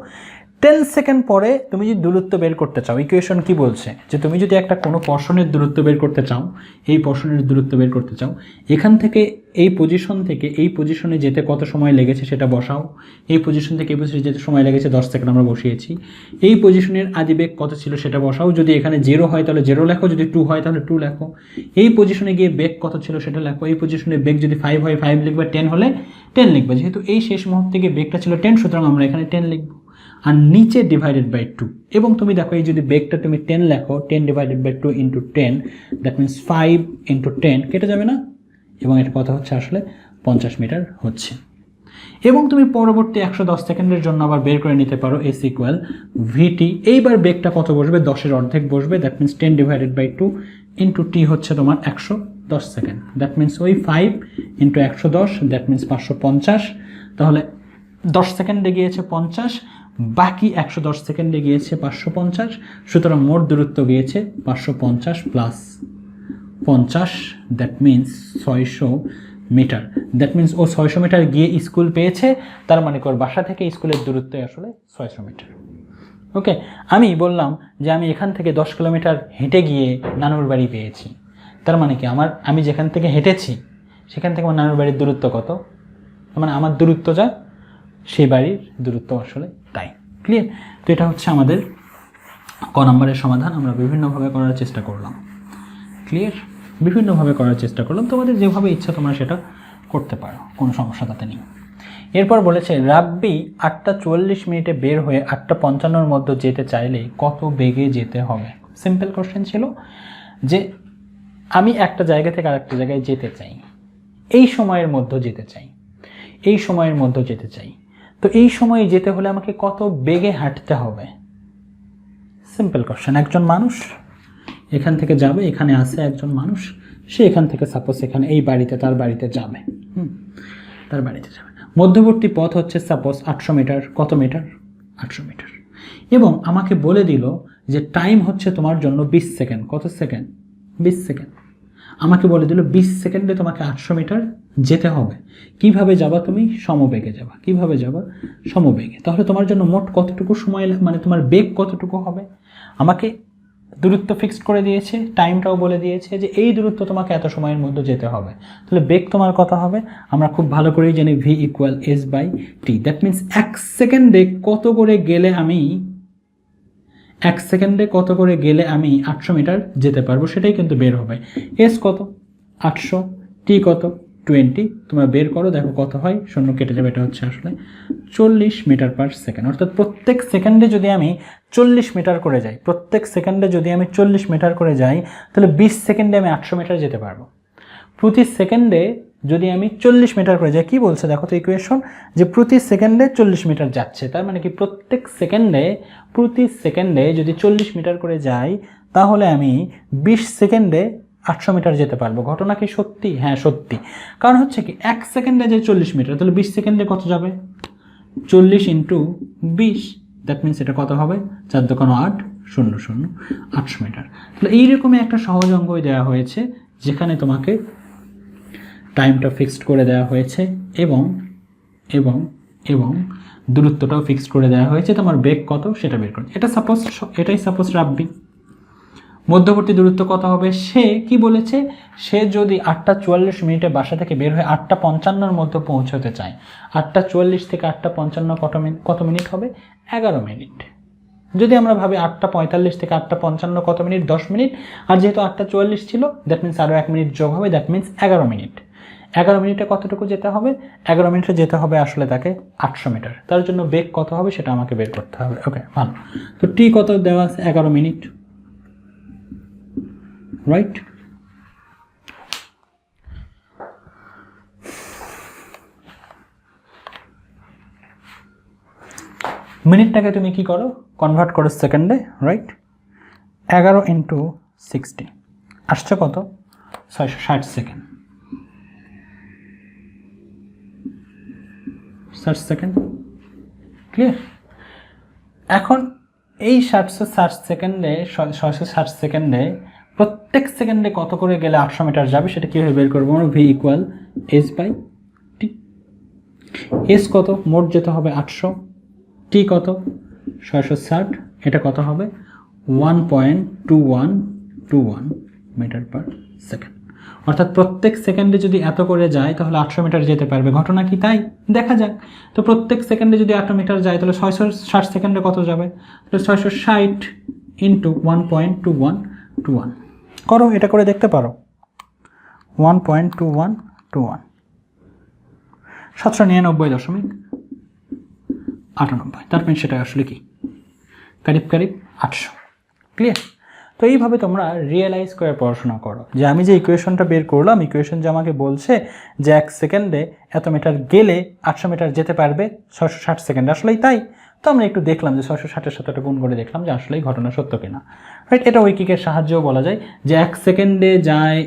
10 সেকেন্ড পরে তুমি যদি দূরত্ব বের করতে চাও, ইকুয়েশন কি বলছে যে তুমি যদি একটা কোনো পোরশনের দূরত্ব বের করতে চাও, এই পোরশনের দূরত্ব বের করতে চাও, এখান থেকে এই পজিশন থেকে এই পজিশনে যেতে কত সময় লেগেছে সেটা বসাও। এই পজিশন থেকে এই পজিশনে যেতে সময় লেগেছে 10 সেকেন্ড আমরা বসিয়েছি। এই পজিশনের আদি বেগ কত ছিল সেটা বসাও। যদি এখানে 0 হয় তাহলে 0 লেখো, যদি 2 হয় তাহলে 2 লেখো। এই পজিশনে গিয়ে বেগ কত ছিল সেটা লেখো। এই পজিশনে বেগ যদি 5 হয় 5 লিখবে, 10 হলে 10 লিখবে। যেহেতু এই শেষ মুহূর্তে গিয়ে বেগটা ছিল 10, সুতরাং আমরা এখানে 10 লিখবো। আর নিচে ডিভাইডেড বাই 2, এবং তুমি দেখো এই যদি বেগটা তুমি 10 লেখো, 10 divided by 2 into 10, that means 5 into 10 কেটে যাবে না, এবং এটা কত হচ্ছে আসলে 50 মিটার হচ্ছে। এবং তুমি পরবর্তী 110 সেকেন্ডের জন্য আবার বের করে নিতে পারো এস ইকুয়াল ভিটি। এইবার বেগটা কত বসবে, 10-এর অর্ধেক বসবে, দ্যাট মিনস 10/2 ইন্টু টি হচ্ছে তোমার 110 সেকেন্ড, দ্যাট মিনস ওই 5 ইন্টু 110, দ্যাট মিনস 550। তাহলে 10 সেকেন্ডে গিয়েছে 50, বাকি 110 সেকেন্ডে গিয়েছে 550, সুতরাং মোট দূরত্ব গিয়েছে 550 plus 50, that means 600 metre. That means ও 600 মিটার গিয়ে স্কুল পেয়েছে, তার মানে ওর বাসা থেকে স্কুলের দূরত্ব আসলে 600 মিটার। ওকে, আমি বললাম যে আমি এখান থেকে 10 কিলোমিটার হেঁটে গিয়ে নানুর বাড়ি পেয়েছি, তার মানে কি আমি যেখান থেকে হেঁটেছি সেখান থেকে আমার নানুর বাড়ির দূরত্ব কত, মানে আমার দূরত্ব যা সেই বাড়ির দূরত্ব আসলে তাই। ক্লিয়ার? তো এটা হচ্ছে আমাদের ক নম্বরের সমাধান। আমরা বিভিন্নভাবে করার চেষ্টা করলাম। ক্লিয়ার? বিভিন্নভাবে করার চেষ্টা করলাম, তোমাদের যেভাবে ইচ্ছা তোমরা সেটা করতে পারো, কোনো সমস্যা তাতে নেই। এরপর বলেছে রাব্বি 8:44 মিনিটে বের হয়ে 8:55-র মধ্যে যেতে চাইলে কত বেগে যেতে হবে। সিম্পল কোশ্চেন ছিল যে আমি একটা জায়গা থেকে আরেকটা জায়গায় যেতে চাই, এই সময়ের মধ্যে যেতে চাই, এই সময়ের মধ্যে যেতে চাই, তো এই সময়ে যেতে হলে আমাকে কত বেগে হাঁটতে হবে। Simple question. একজন মানুষ এখান থেকে যাবে, এখানে আসে একজন মানুষ, সে এখান থেকে সাপোজ এখানে এই বাড়িতে তার বাড়িতে যাবে, তার বাড়িতে যাবে, মধ্যবর্তী পথ হচ্ছে সাপোজ 800 মিটার। কত মিটার? 800 মিটার। এবং আমাকে বলে দিল যে টাইম হচ্ছে তোমার জন্য 20 সেকেন্ড। কত সেকেন্ড? 20 সেকেন্ড। আমাকে বলে দিল 20 সেকেন্ডে তোমাকে 800 মিটার যেতে হবে। কিভাবে যাবা তুমি? সমবেগে যাবা। কিভাবে যাবা? সমবেগে। তাহলে তোমার জন্য মোট কতটুকু সময়, মানে তোমার বেগ কতটুকু হবে? আমাকে দূরত্ব ফিক্সড করে দিয়েছে, টাইমটাও বলে দিয়েছে যে এই দূরত্ব তোমাকে এত সময়ের মধ্যে যেতে হবে। তাহলে বেগ তোমার কত হবে? আমরা খুব ভালো করেই জানি V equal S by T. That means 1 সেকেন্ডে কত করে গেলে আমি 800 মিটার যেতে পারবো, সেটাই কিন্তু বের হবে। এস কত? 800, টি কত? 20। তোমরা বের করো, দেখো কত হয়, শূন্য কেটে যাবে। এটা হচ্ছে আসলে 40 মিটার পার সেকেন্ড। অর্থাৎ প্রত্যেক সেকেন্ডে যদি আমি 40 মিটার করে যাই, প্রত্যেক সেকেন্ডে যদি আমি 40 মিটার করে যাই, তাহলে 20 সেকেন্ডে আমি 800 মিটার যেতে পারবো। প্রতি সেকেন্ডে যদি আমি 40 মিটার করে যাই, কি বলছে দেখো তো ইকুয়েশন, যে প্রতি সেকেন্ডে 40 মিটার যাচ্ছে, তার মানে কি প্রতি সেকেন্ডে যদি 40 মিটার করে যাই, তাহলে আমি 20 সেকেন্ডে 800 মিটার যেতে পারবো। ঘটনা কি সত্যি? হ্যাঁ সত্যি। কারণ হচ্ছে কি 1 সেকেন্ডে যে 40 মিটার, তাহলে 20 সেকেন্ডে কত যাবে? 40 ইন্টু 20, দ্যাট মিনস এটা কত হবে? 4 × 8 = 0, 800 মিটার। তাহলে এইরকমই একটা সহজ অঙ্কই দেওয়া হয়েছে, যেখানে তোমাকে টাইমটা ফিক্সড করে দেওয়া হয়েছে এবং এবং এবং দূরত্বটাও ফিক্সড করে দেওয়া হয়েছে। তোমার বেগ কত সেটা বের করো। এটাই সাপোজ রাব্বি। মধ্যবর্তী দূরত্ব কত হবে? সে কি বলেছে? সে যদি 8:44 মিনিটে বাসা থেকে বের হয়ে 8:55-র মধ্যে পৌঁছতে চায়, 8:44 থেকে 8:55 কত মিনিট হবে? 11 মিনিট। যদি আমরা ভাবি 8:45 থেকে 8:55 কত মিনিট? 10 মিনিট। আর যেহেতু 8:44 ছিল, দ্যাট মিনস আরও 1 মিনিট যোগ হবে, দ্যাট মিনস 11 মিনিট। 11 মিনিটে কতটুকু যেতে হবে? 11 মিনিটে যেতে হবে আসলে তাকে 800 মিটার। তার জন্য বেগ কত হবে সেটা আমাকে বের করতে হবে। ওকে, ভালো। তো টি কত দেওয়া আছে? 11 মিনিট, রাইট? মিনিটটাকে তুমি কি করো? কনভার্ট করো সেকেন্ডে, রাইট? 11 ইন্টু 60 আসছে কত? 660 সেকেন্ড। 60 সেকেন্ড। ক্লিয়ার? এখন এই 660 সেকেন্ডে প্রত্যেক সেকেন্ডে কত করে গেলে 800 মিটার যাবে সেটা কীভাবে বের করবো? আমরা V equal S by T. S কত? মোট যেতে হবে 800, টি কত? 660, এটা কত হবে? 1.2121 মিটার পার সেকেন্ড। অর্থাৎ প্রত্যেক সেকেন্ডে যদি এত করে যায় তাহলে 800 মিটার যেতে পারবে। ঘটনা কি তাই? দেখা যাক। তো প্রত্যেক সেকেন্ডে যদি 8 মিটার যায়, তাহলে 660 সেকেন্ডে কত যাবে? তাহলে 660 ইন্টু 1.2121 করো, এটা করে দেখতে পারো। 1.2121 799.98। তার মানে সেটা আসলে কি? কারিব 800। ক্লিয়ার? তো এইভাবে তোমরা রিয়েলাইজ করে পড়াশোনা করো যে আমি যে ইকুয়েশনটা বের করলাম, ইকুয়েশন যে আমাকে বলছে যে 1 সেকেন্ডে এত মিটার গেলে 800 মিটার যেতে পারবে 660 সেকেন্ডে, আসলেই তাই। তো আমরা একটু দেখলাম যে 660-এর সাথে একটা গুণ করে দেখলাম যে আসলেই ঘটনা সত্য কিনা, রাইট। এটা উইকিকের সাহায্যেও বলা যায় যে 1 সেকেন্ডে যায়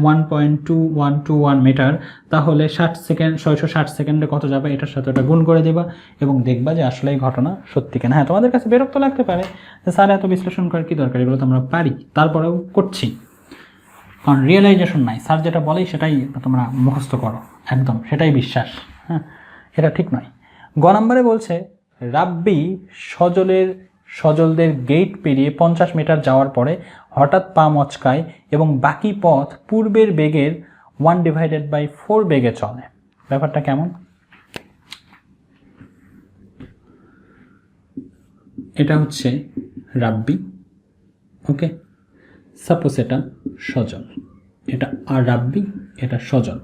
1.2121 মিটার, তাহলে 660 সেকেন্ডে কত যাবে এটার সাথে ওটা গুণ করে দেবা এবং দেখবা যে আসলেই ঘটনা সত্যি কিনা। হ্যাঁ, তোমাদের কাছে বিরক্ত লাগতে পারে যে স্যার এত বিশ্লেষণ করার কি দরকার, এগুলো তো আমরা পারি, তারপরেও করছি, কারণ রিয়েলাইজেশন নাই। স্যার যেটা বলেই সেটাই তোমরা মুখস্থ করো, একদম সেটাই বিশ্বাস। হ্যাঁ, এটা ঠিক নয়। গ নম্বরে বলছে রাব্বি সজলদের গেট পেরিয়ে 50 মিটার যাওয়ার পরে হঠাৎ পা মচকায় এবং বাকি পথ পূর্বের বেগের 1/4 বেগে চলে। ব্যাপারটা কেমন? এটা হচ্ছে রাব্বি, ওকে। সাপোজ এটা সজল, এটা আর রাব্বি, এটা সজল,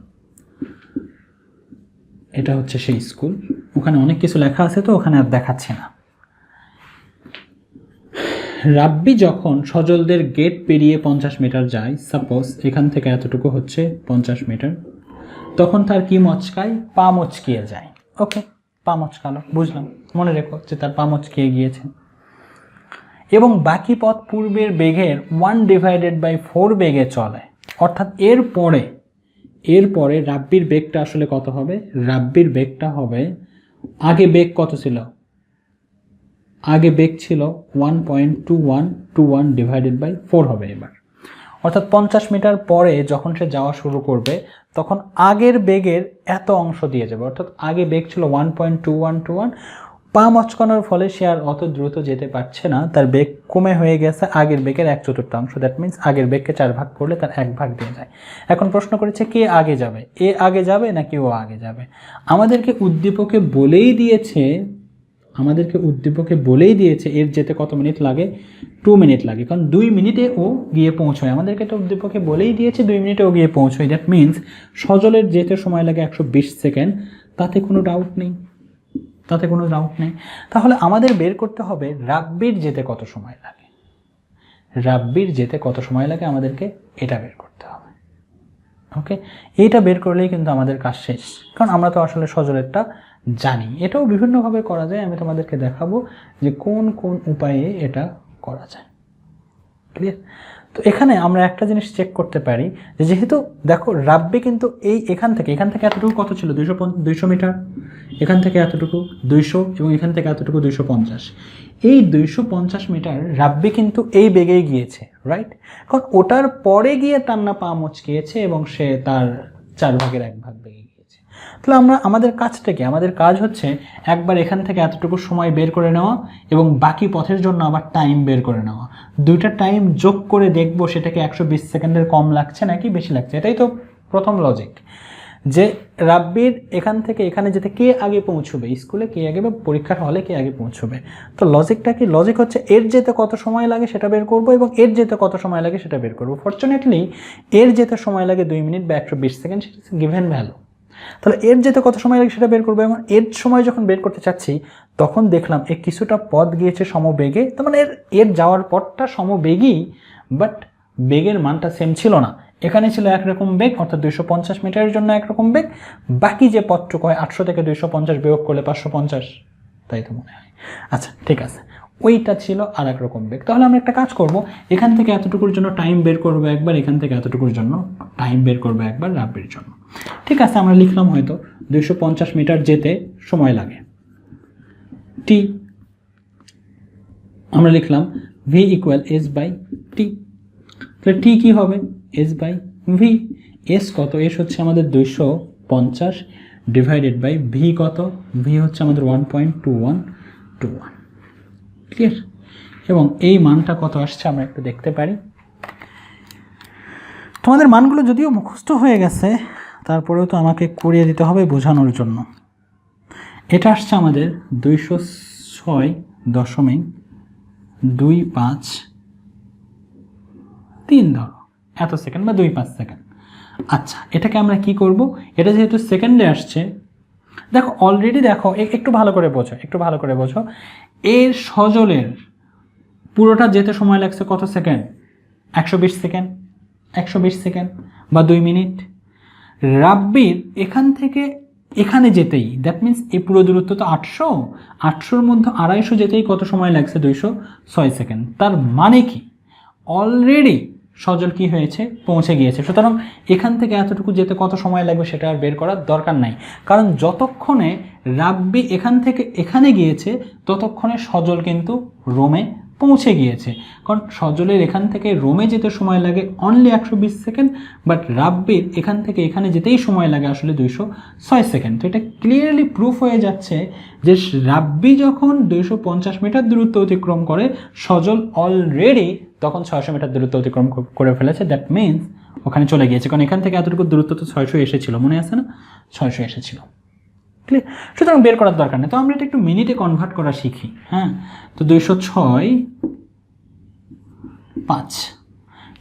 এটা হচ্ছে সেই স্কুল। ওখানে অনেক কিছু লেখা আছে তো ওখানে আর দেখাচ্ছি না। রাব্বি যখন সজলদের গেট পেরিয়ে 50 মিটার যায়, সাপোজ এখান থেকে এতটুকু হচ্ছে 50 মিটার, তখন তার কি মচকায়? পা মচকিয়ে যায়, ওকে। পা মচকালো, বুঝলাম, মনে রেখো যে তার পা মচকিয়ে গিয়েছে। এবং বাকি পথ পূর্বের বেগের 1/4 বেগে চলে, অর্থাৎ এরপরে রাব্বির বেগটা আসলে কত হবে? রাব্বির বেগটা হবে, আগে বেগ কত ছিল? আগে বেগ ছিল 1.2121/4 হবে এবার। অর্থাৎ 50 মিটার পরে যখন সে যাওয়া শুরু করবে তখন আগের বেগের এত অংশ দিয়ে যাবে, অর্থাৎ আগে বেগ ছিল 1.2121, পা মচকানোর ফলে সে আর অত দ্রুত যেতে পারছে না, তার বেগ কমে হয়ে গেছে আগের বেগের 1/4। দ্যাট মিনস আগের বেগকে 4 ভাগ করলে তার 1 ভাগ দিয়ে যায়। এখন প্রশ্ন করেছে কে আগে যাবে, এ আগে যাবে নাকি ও আগে যাবে? আমাদেরকে উদ্দীপকে বলেই দিয়েছে এর যেতে কত মিনিট লাগে? 2 মিনিট লাগে, কারণ 2 মিনিটে ও গিয়ে পৌঁছয়। আমাদেরকে তো উদ্দীপকে বলেই দিয়েছে 2 মিনিটে ও গিয়ে পৌঁছয়। দ্যাট মিনস সজলের যেতে সময় লাগে 120 সেকেন্ড, তাতে কোনো ডাউট নেই। তাহলে আমাদের বের করতে হবে রাব্বির যেতে কত সময় লাগে। আমাদেরকে এটা বের করতে হবে, ওকে। এইটা বের করলেই কিন্তু আমাদের কাজ শেষ, কারণ আমরা তো আসলে সজলেরটা জানি। এটাও বিভিন্নভাবে করা যায়, আমি তোমাদেরকে দেখাবো যে কোন কোন উপায়ে এটা করা যায়। ক্লিয়ার? তো এখানে আমরা একটা জিনিস চেক করতে পারি যে যেহেতু দেখো রাব্বি কিন্তু এখান থেকে এতটুকু কত ছিল? 200 মিটার, এখান থেকে এতটুকু 200 এবং এখান থেকে এতটুকু 250। এই 250 মিটার রাব্বি কিন্তু এই বেগেই গিয়েছে, রাইট? কারণ ওটার পরে গিয়ে তার না পা মচকিয়েছে এবং সে তার 4 ভাগের 1 ভাগ বেগে গিয়েছে। তাহলে আমাদের কাজটা কি? আমাদের কাজ হচ্ছে একবার এখান থেকে এতটুকু সময় বের করে নেওয়া এবং বাকি পথের জন্য আবার টাইম বের করে নেওয়া। দুইটা টাইম যোগ করে দেখবো সেটাকে 120 সেকেন্ডের কম লাগছে নাকি বেশি লাগছে। এটাই তো প্রথম লজিক, যে রাব্বির এখান থেকে এখানে যেতে কে আগে পৌঁছবে, স্কুলে কে আগে বা পরীক্ষার হলে কে আগে পৌঁছবে। তো লজিকটা কি? লজিক হচ্ছে এর যেতে কত সময় লাগে সেটা বের করব এবং এর যেতে কত সময় লাগে সেটা বের করব। ফরচুনেটলি এর যেতে সময় লাগে 2 মিনিট বা 120 সেকেন্ড, সেটা গিভেন ভ্যালু। তাহলে এর যেতে কত সময় লাগে সেটা বের করবো এবং এর সময় যখন বের করতে চাচ্ছি তখন দেখলাম এ কিছুটা পথ গিয়েছে সমবেগে, তার মানে এর যাওয়ার পথটা সমবেগই, বাট বেগের মানটা সেম ছিল না। এখানে ছিল একরকম বেগ, অর্থাৎ 250 মিটারের জন্য একরকম বেগ, বাকি যে পথটুকু হয় 800 থেকে 250 বিয়োগ করলে 550, তাই তো মনে হয়। আচ্ছা ঠিক আছে, ওইটা ছিল আর এক রকম বেগ। তাহলে আমরা একটা কাজ করব, এখান থেকে এতটুকুর জন্য টাইম বের করবো একবার, এখান থেকে এতটুকুর জন্য টাইম বের করবো একবার রাব্বির জন্য। ঠিক আছে, আমরা লিখলাম হয়তো 250 মিটার যেতে সময় লাগে টি, আমরা লিখলাম v = s/t। তাহলে টি কি হবে? s/v। s কত? s হচ্ছে আমাদের 250 ডিভাইডেড বাই v কত? v হচ্ছে আমাদের 1.2121। ক্লিয়ার? এবং এই মানটা কত আসছে আমরা একটু দেখতে পারি। তোমাদের মানগুলো যদিও মুখস্থ হয়ে গেছে, তারপরেও তো আমাকে করিয়ে দিতে হবে বোঝানোর জন্য। এটা আসছে আমাদের 206.253 ধরো এত সেকেন্ড বা 25 সেকেন্ড। আচ্ছা, এটাকে আমরা কি করব? এটা যেহেতু সেকেন্ডে আসছে, দেখো অলরেডি দেখো একটু ভালো করে বোঝো, এর সজলের পুরোটা যেতে সময় লাগছে কত সেকেন্ড? 120 সেকেন্ড, 120 সেকেন্ড বা 2 মিনিট। রাব্বির এখান থেকে এখানে যেতেই, দ্যাট মিন্স এই পুরো দূরত্ব তো 800, 800-র মধ্যে 250 যেতেই কত সময় লাগছে? 206 সেকেন্ড। তার মানে কি অলরেডি সজল কি হয়েছে? পৌঁছে গিয়েছে। সুতরাং এখান থেকে এতটুকু যেতে কত সময় লাগবে সেটা আর বের করার দরকার নাই, কারণ যতক্ষণে রাব্বি এখান থেকে এখানে গিয়েছে ততক্ষণে সজল কিন্তু রোমে পৌঁছে গিয়েছে। কারণ সজলের এখান থেকে রোমে যেতে সময় লাগে অনলি 120 সেকেন্ড, বাট রাব্বির এখান থেকে এখানে যেতেই সময় লাগে আসলে 206 সেকেন্ড। তো এটা ক্লিয়ারলি প্রুফ হয়ে যাচ্ছে যে রাব্বি যখন 250 মিটার দূরত্ব অতিক্রম করে, সজল অলরেডি তখন 600 মিটার দূরত্ব অতিক্রম করে ফেলেছে। দ্যাট মিনস ওখানে চলে গিয়েছে, কারণ এখান থেকে এতটুকু দূরত্ব তো 600 এসেছিল, মনে আছে না? 600 এসেছিল। ক্লিয়ার? সুতরাং বের করার দরকার নেই। তো আমরা এটা একটু মিনিটে কনভার্ট করা শিখি। হ্যাঁ, তো 206/5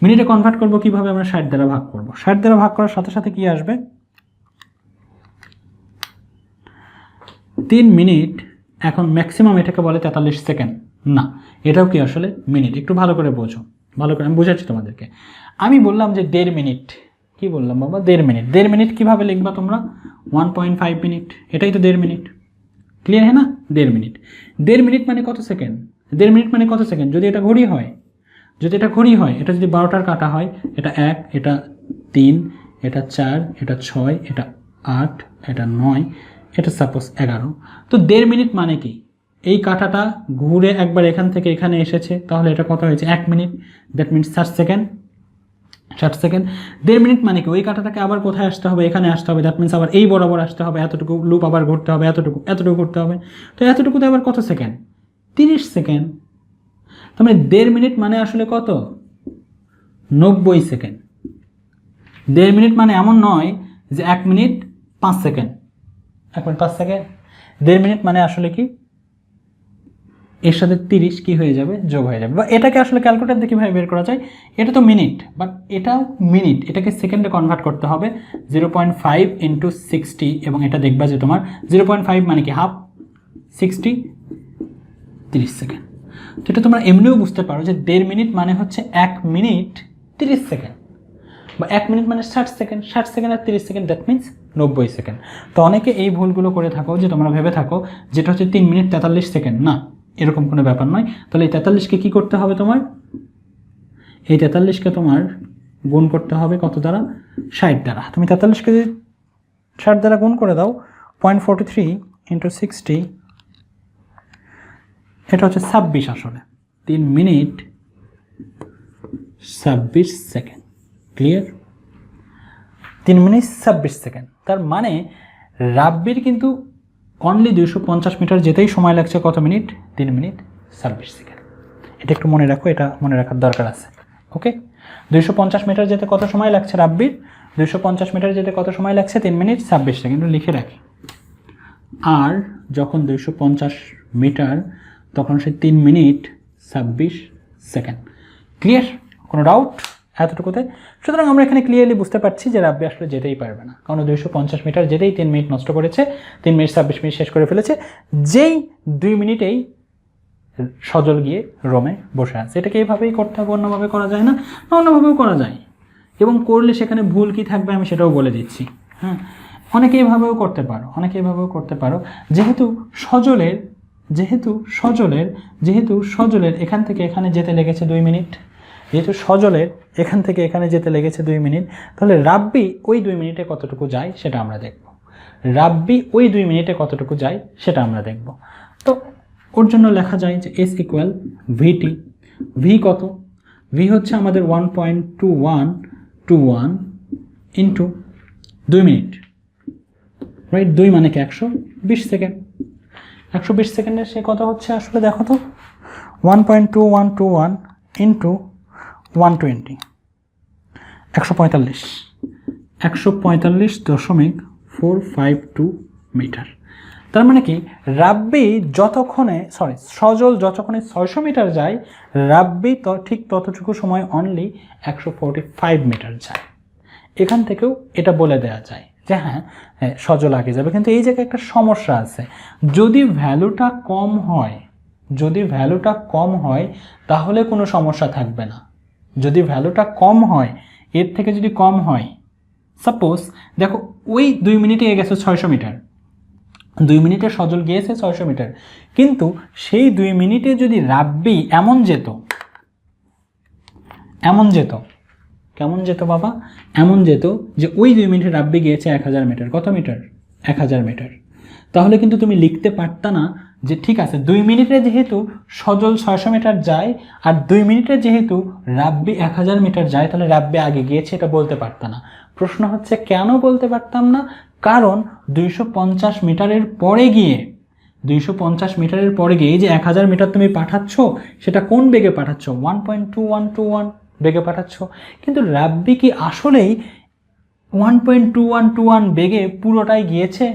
মিনিটে কনভার্ট করব কিভাবে? আমরা 60 দ্বারা ভাগ করব। 60 দ্বারা ভাগ করার সাথে সাথে কি আসবে? 3 মিনিট। এখন ম্যাক্সিমাম এটাকে বলে 43 সেকেন্ড না, এটাও কি আসলে মিনিট? একটু ভালো করে বোঝো, ভালো করে আমি বুঝাচ্ছি তোমাদেরকে। আমি বললাম যে 1.5 মিনিট। কি বললাম বাবা? 1.5 মিনিট। 1.5 মিনিট কীভাবে লিখবা তোমরা? 1.5 মিনিট, এটাই তো 1.5 মিনিট। ক্লিয়ার হ্যাঁ না? 1.5 মিনিট। 1.5 মিনিট মানে কত সেকেন্ড? 1.5 মিনিট মানে কত সেকেন্ড? যদি এটা ঘড়ি হয়, যদি এটা ঘড়ি হয়, এটা যদি 12টার কাটা হয়, এটা 1, এটা 3, এটা 4, এটা 6, এটা 8, এটা 9, এটা সাপোজ 11। তো 1.5 মিনিট মানে কি? এই কাঁটাটা ঘুরে একবার এখান থেকে এখানে এসেছে, তাহলে এটা কত হয়েছে? 1 minute. That means 60 second. 60 second. 1.5 minute মানে কি? ওই কাঁটাটাকে আবার কোথায় আসতে হবে? এখানে আসতে হবে। দ্যাট মিনস আবার এই বরাবর আসতে হবে, এতটুকু লুপ আবার ঘুরতে হবে, এতটুকু ঘুরতে হবে। তো এতটুকুতে আবার কত সেকেন্ড? 30 সেকেন্ড। তার মানে 1.5 মিনিট মানে আসলে কত? 90 সেকেন্ড। 1.5 মিনিট মানে এমন নয় যে 1 minute 5 second, 1 minute 5 second. 1.5 minute মানে আসলে কি? এর সাথে 30 কি হয়ে যাবে? যোগ হয়ে যাবে। বা এটাকে আসলে ক্যালকুলেটর দিয়ে কীভাবে বের করা যায়? এটা তো মিনিট, বাট এটাও মিনিট, এটাকে সেকেন্ডে কনভার্ট করতে হবে। 0.5 × 60, এবং এটা দেখবা যে তোমার 0.5 মানে কি? হাফ। 60 30 সেকেন্ড। তো এটা তোমরা এমনিও বুঝতে পারো যে 1.5 মিনিট মানে হচ্ছে 1 মিনিট 30 সেকেন্ড, বা 1 মিনিট মানে 60 সেকেন্ড। 60 সেকেন্ড আর 30 সেকেন্ড, দ্যাট মিনস 90 সেকেন্ড। তো অনেকে এই ভুলগুলো করে থাকো যে তোমরা ভেবে থাকো যেটা হচ্ছে 3 মিনিট 43 সেকেন্ড। না, এরকম কোনো ব্যাপার নয়। তাহলে এই 43কে কী করতে হবে তোমার? এই 43কে তোমার গুণ করতে হবে কত দ্বারা? 60 দ্বারা। তুমি 43কে যদি 60 দ্বারা গুণ করে দাও, 0.43 × 60, এটা হচ্ছে 26 আসলে। 3 minute 26 second. Clear? 3 minute 26 second. তার মানে রাব্বির কিন্তু অনলি 250 মিটার যেতেই সময় লাগছে কত মিনিট? 3 minute 26 second. এটা একটু মনে রাখো, এটা মনে রাখার দরকার আছে। ওকে, 250 মিটার যেতে কত সময় লাগছে রাব্বির? 250 মিটার যেতে কত সময় লাগছে? 3 মিনিট 26 সেকেন্ড। লিখে রাখি। আর যখন 250 মিটার, তখন সে 3 মিনিট 26 সেকেন্ড। ক্লিয়ার? কোনো ডাউট এতটুকুতে? সুতরাং আমরা এখানে ক্লিয়ারলি বুঝতে পারছি যে রাব্বি আসলে যেতেই পারবে না, কারণ 250 মিটার যেতেই 3 মিনিট নষ্ট করেছে, 3 মিনিট 26 মিনিট শেষ করে ফেলেছে, যেই 2 মিনিটেই সজল গিয়ে রোমে বসে আছে। এটাকে এইভাবেই করতে হবে, অন্যভাবে করা যায় না? অন্যভাবেও করা যায়, এবং করলে সেখানে ভুল কী থাকবে আমি সেটাও বলে দিচ্ছি। হ্যাঁ, অনেকে এইভাবেও করতে পারো, অনেকে এইভাবেও করতে পারো। যেহেতু সজলের এখান থেকে এখানে যেতে লেগেছে 2 মিনিট, যেহেতু সজলের এখান থেকে এখানে যেতে লেগেছে 2 মিনিট, তাহলে রাব্বি ওই 2 মিনিটে কতটুকু যায় সেটা আমরা দেখব। রাব্বি ওই 2 মিনিটে কতটুকু যায় সেটা আমরা দেখব। তো ওর জন্য লেখা যায় যে S = VT। ভি কত? ভি হচ্ছে আমাদের 1.2121 × 2 মিনিট, রাইট? 2 মানে কি? 120 সেকেন্ড। 120 সেকেন্ডে সে কত হচ্ছে আসলে দেখো তো? 1.2121 × 120, 145, 145.452 মিটার। তার মানে কি রাব্বি সজল যতক্ষণে 600 মিটার যায়, রাব্বি ঠিক ততটুকু সময় অনলি 145 মিটার যায়। এখান থেকেও এটা বলে দেওয়া যায় যে হ্যাঁ সজল আগে যাবে, কিন্তু এই জায়গায় একটা সমস্যা আছে। যদি ভ্যালুটা কম হয় তাহলে কোনো সমস্যা থাকবে না। যদি ভ্যালুটা কম হয়, এর থেকে যদি কম হয়, সাপোজ দেখো ওই 2 মিনিটে গেছে 600 মিটার, 2 মিনিটে সজল গিয়েছে 600 মিটার, কিন্তু সেই 2 মিনিটে যদি রাব্বি এমন যেত, কেমন যেত বাবা, এমন যেত যে ওই 2 মিনিটে রাব্বি গিয়েছে 1000 মিটার। কত মিটার? 1000 মিটার। তাহলে কিন্তু তুমি লিখতে পারতা না যে ঠিক আছে 2 মিনিটে যেহেতু সজল 600 মিটার যায় আর 2 মিনিটে যেহেতু রাব্বি 1000 মিটার যায়, তাহলে রাব্বি আগে গিয়েছে, এটা বলতে পারতা না। প্রশ্ন হচ্ছে কেন বলতে পারতাম না? কারণ 250 মিটারের পরে গিয়ে, 250 মিটারের পরে গিয়ে এই যে 1000 মিটার তুমি পাঠাচ্ছ, সেটা কোন বেগে পাঠাচ্ছ? 1.2121 বেগে পাঠাচ্ছ। কিন্তু রাব্বি কি আসলেই 1.2121 বেগে পুরোটাই গিয়েছে?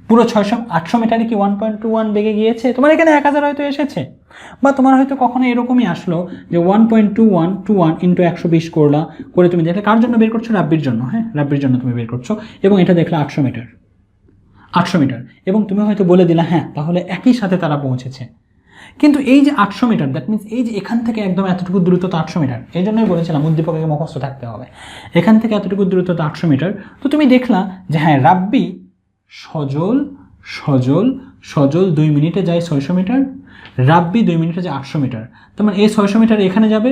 পুরো 600-800 মিটারে কি 1.21 বেগে গিয়েছে? তোমার এখানে 1000 হয়তো এসেছে, বা তোমার হয়তো কখনো এরকমই আসলো যে 1.2121 ইন্টু 120 করে তুমি দেখলে কার জন্য বের করছো? রাব্বির জন্য। হ্যাঁ, রাব্বির জন্য তুমি বের করছো, এবং এটা দেখলে 800 মিটার, এবং তুমি হয়তো বলে দিলা হ্যাঁ তাহলে একই সাথে তারা পৌঁছেছে। কিন্তু এই যে 800 মিটার, দ্যাট মিনস এই যে এখান থেকে একদম এতটুকু দূরত্ব 800 মিটার, এই জন্যই বলেছিলাম উদ্দীপকে মুখস্থ থাকতে হবে। এখান থেকে এতটুকু দূরত্ব 800 মিটার। তো তুমি দেখলা যে হ্যাঁ রাব্বি সজল 2 মিনিটে যায় 600 মিটার, রাব্বি 2 মিনিটে যায় 800 মিটার। তার মানে এই 600 মিটার এখানে যাবে,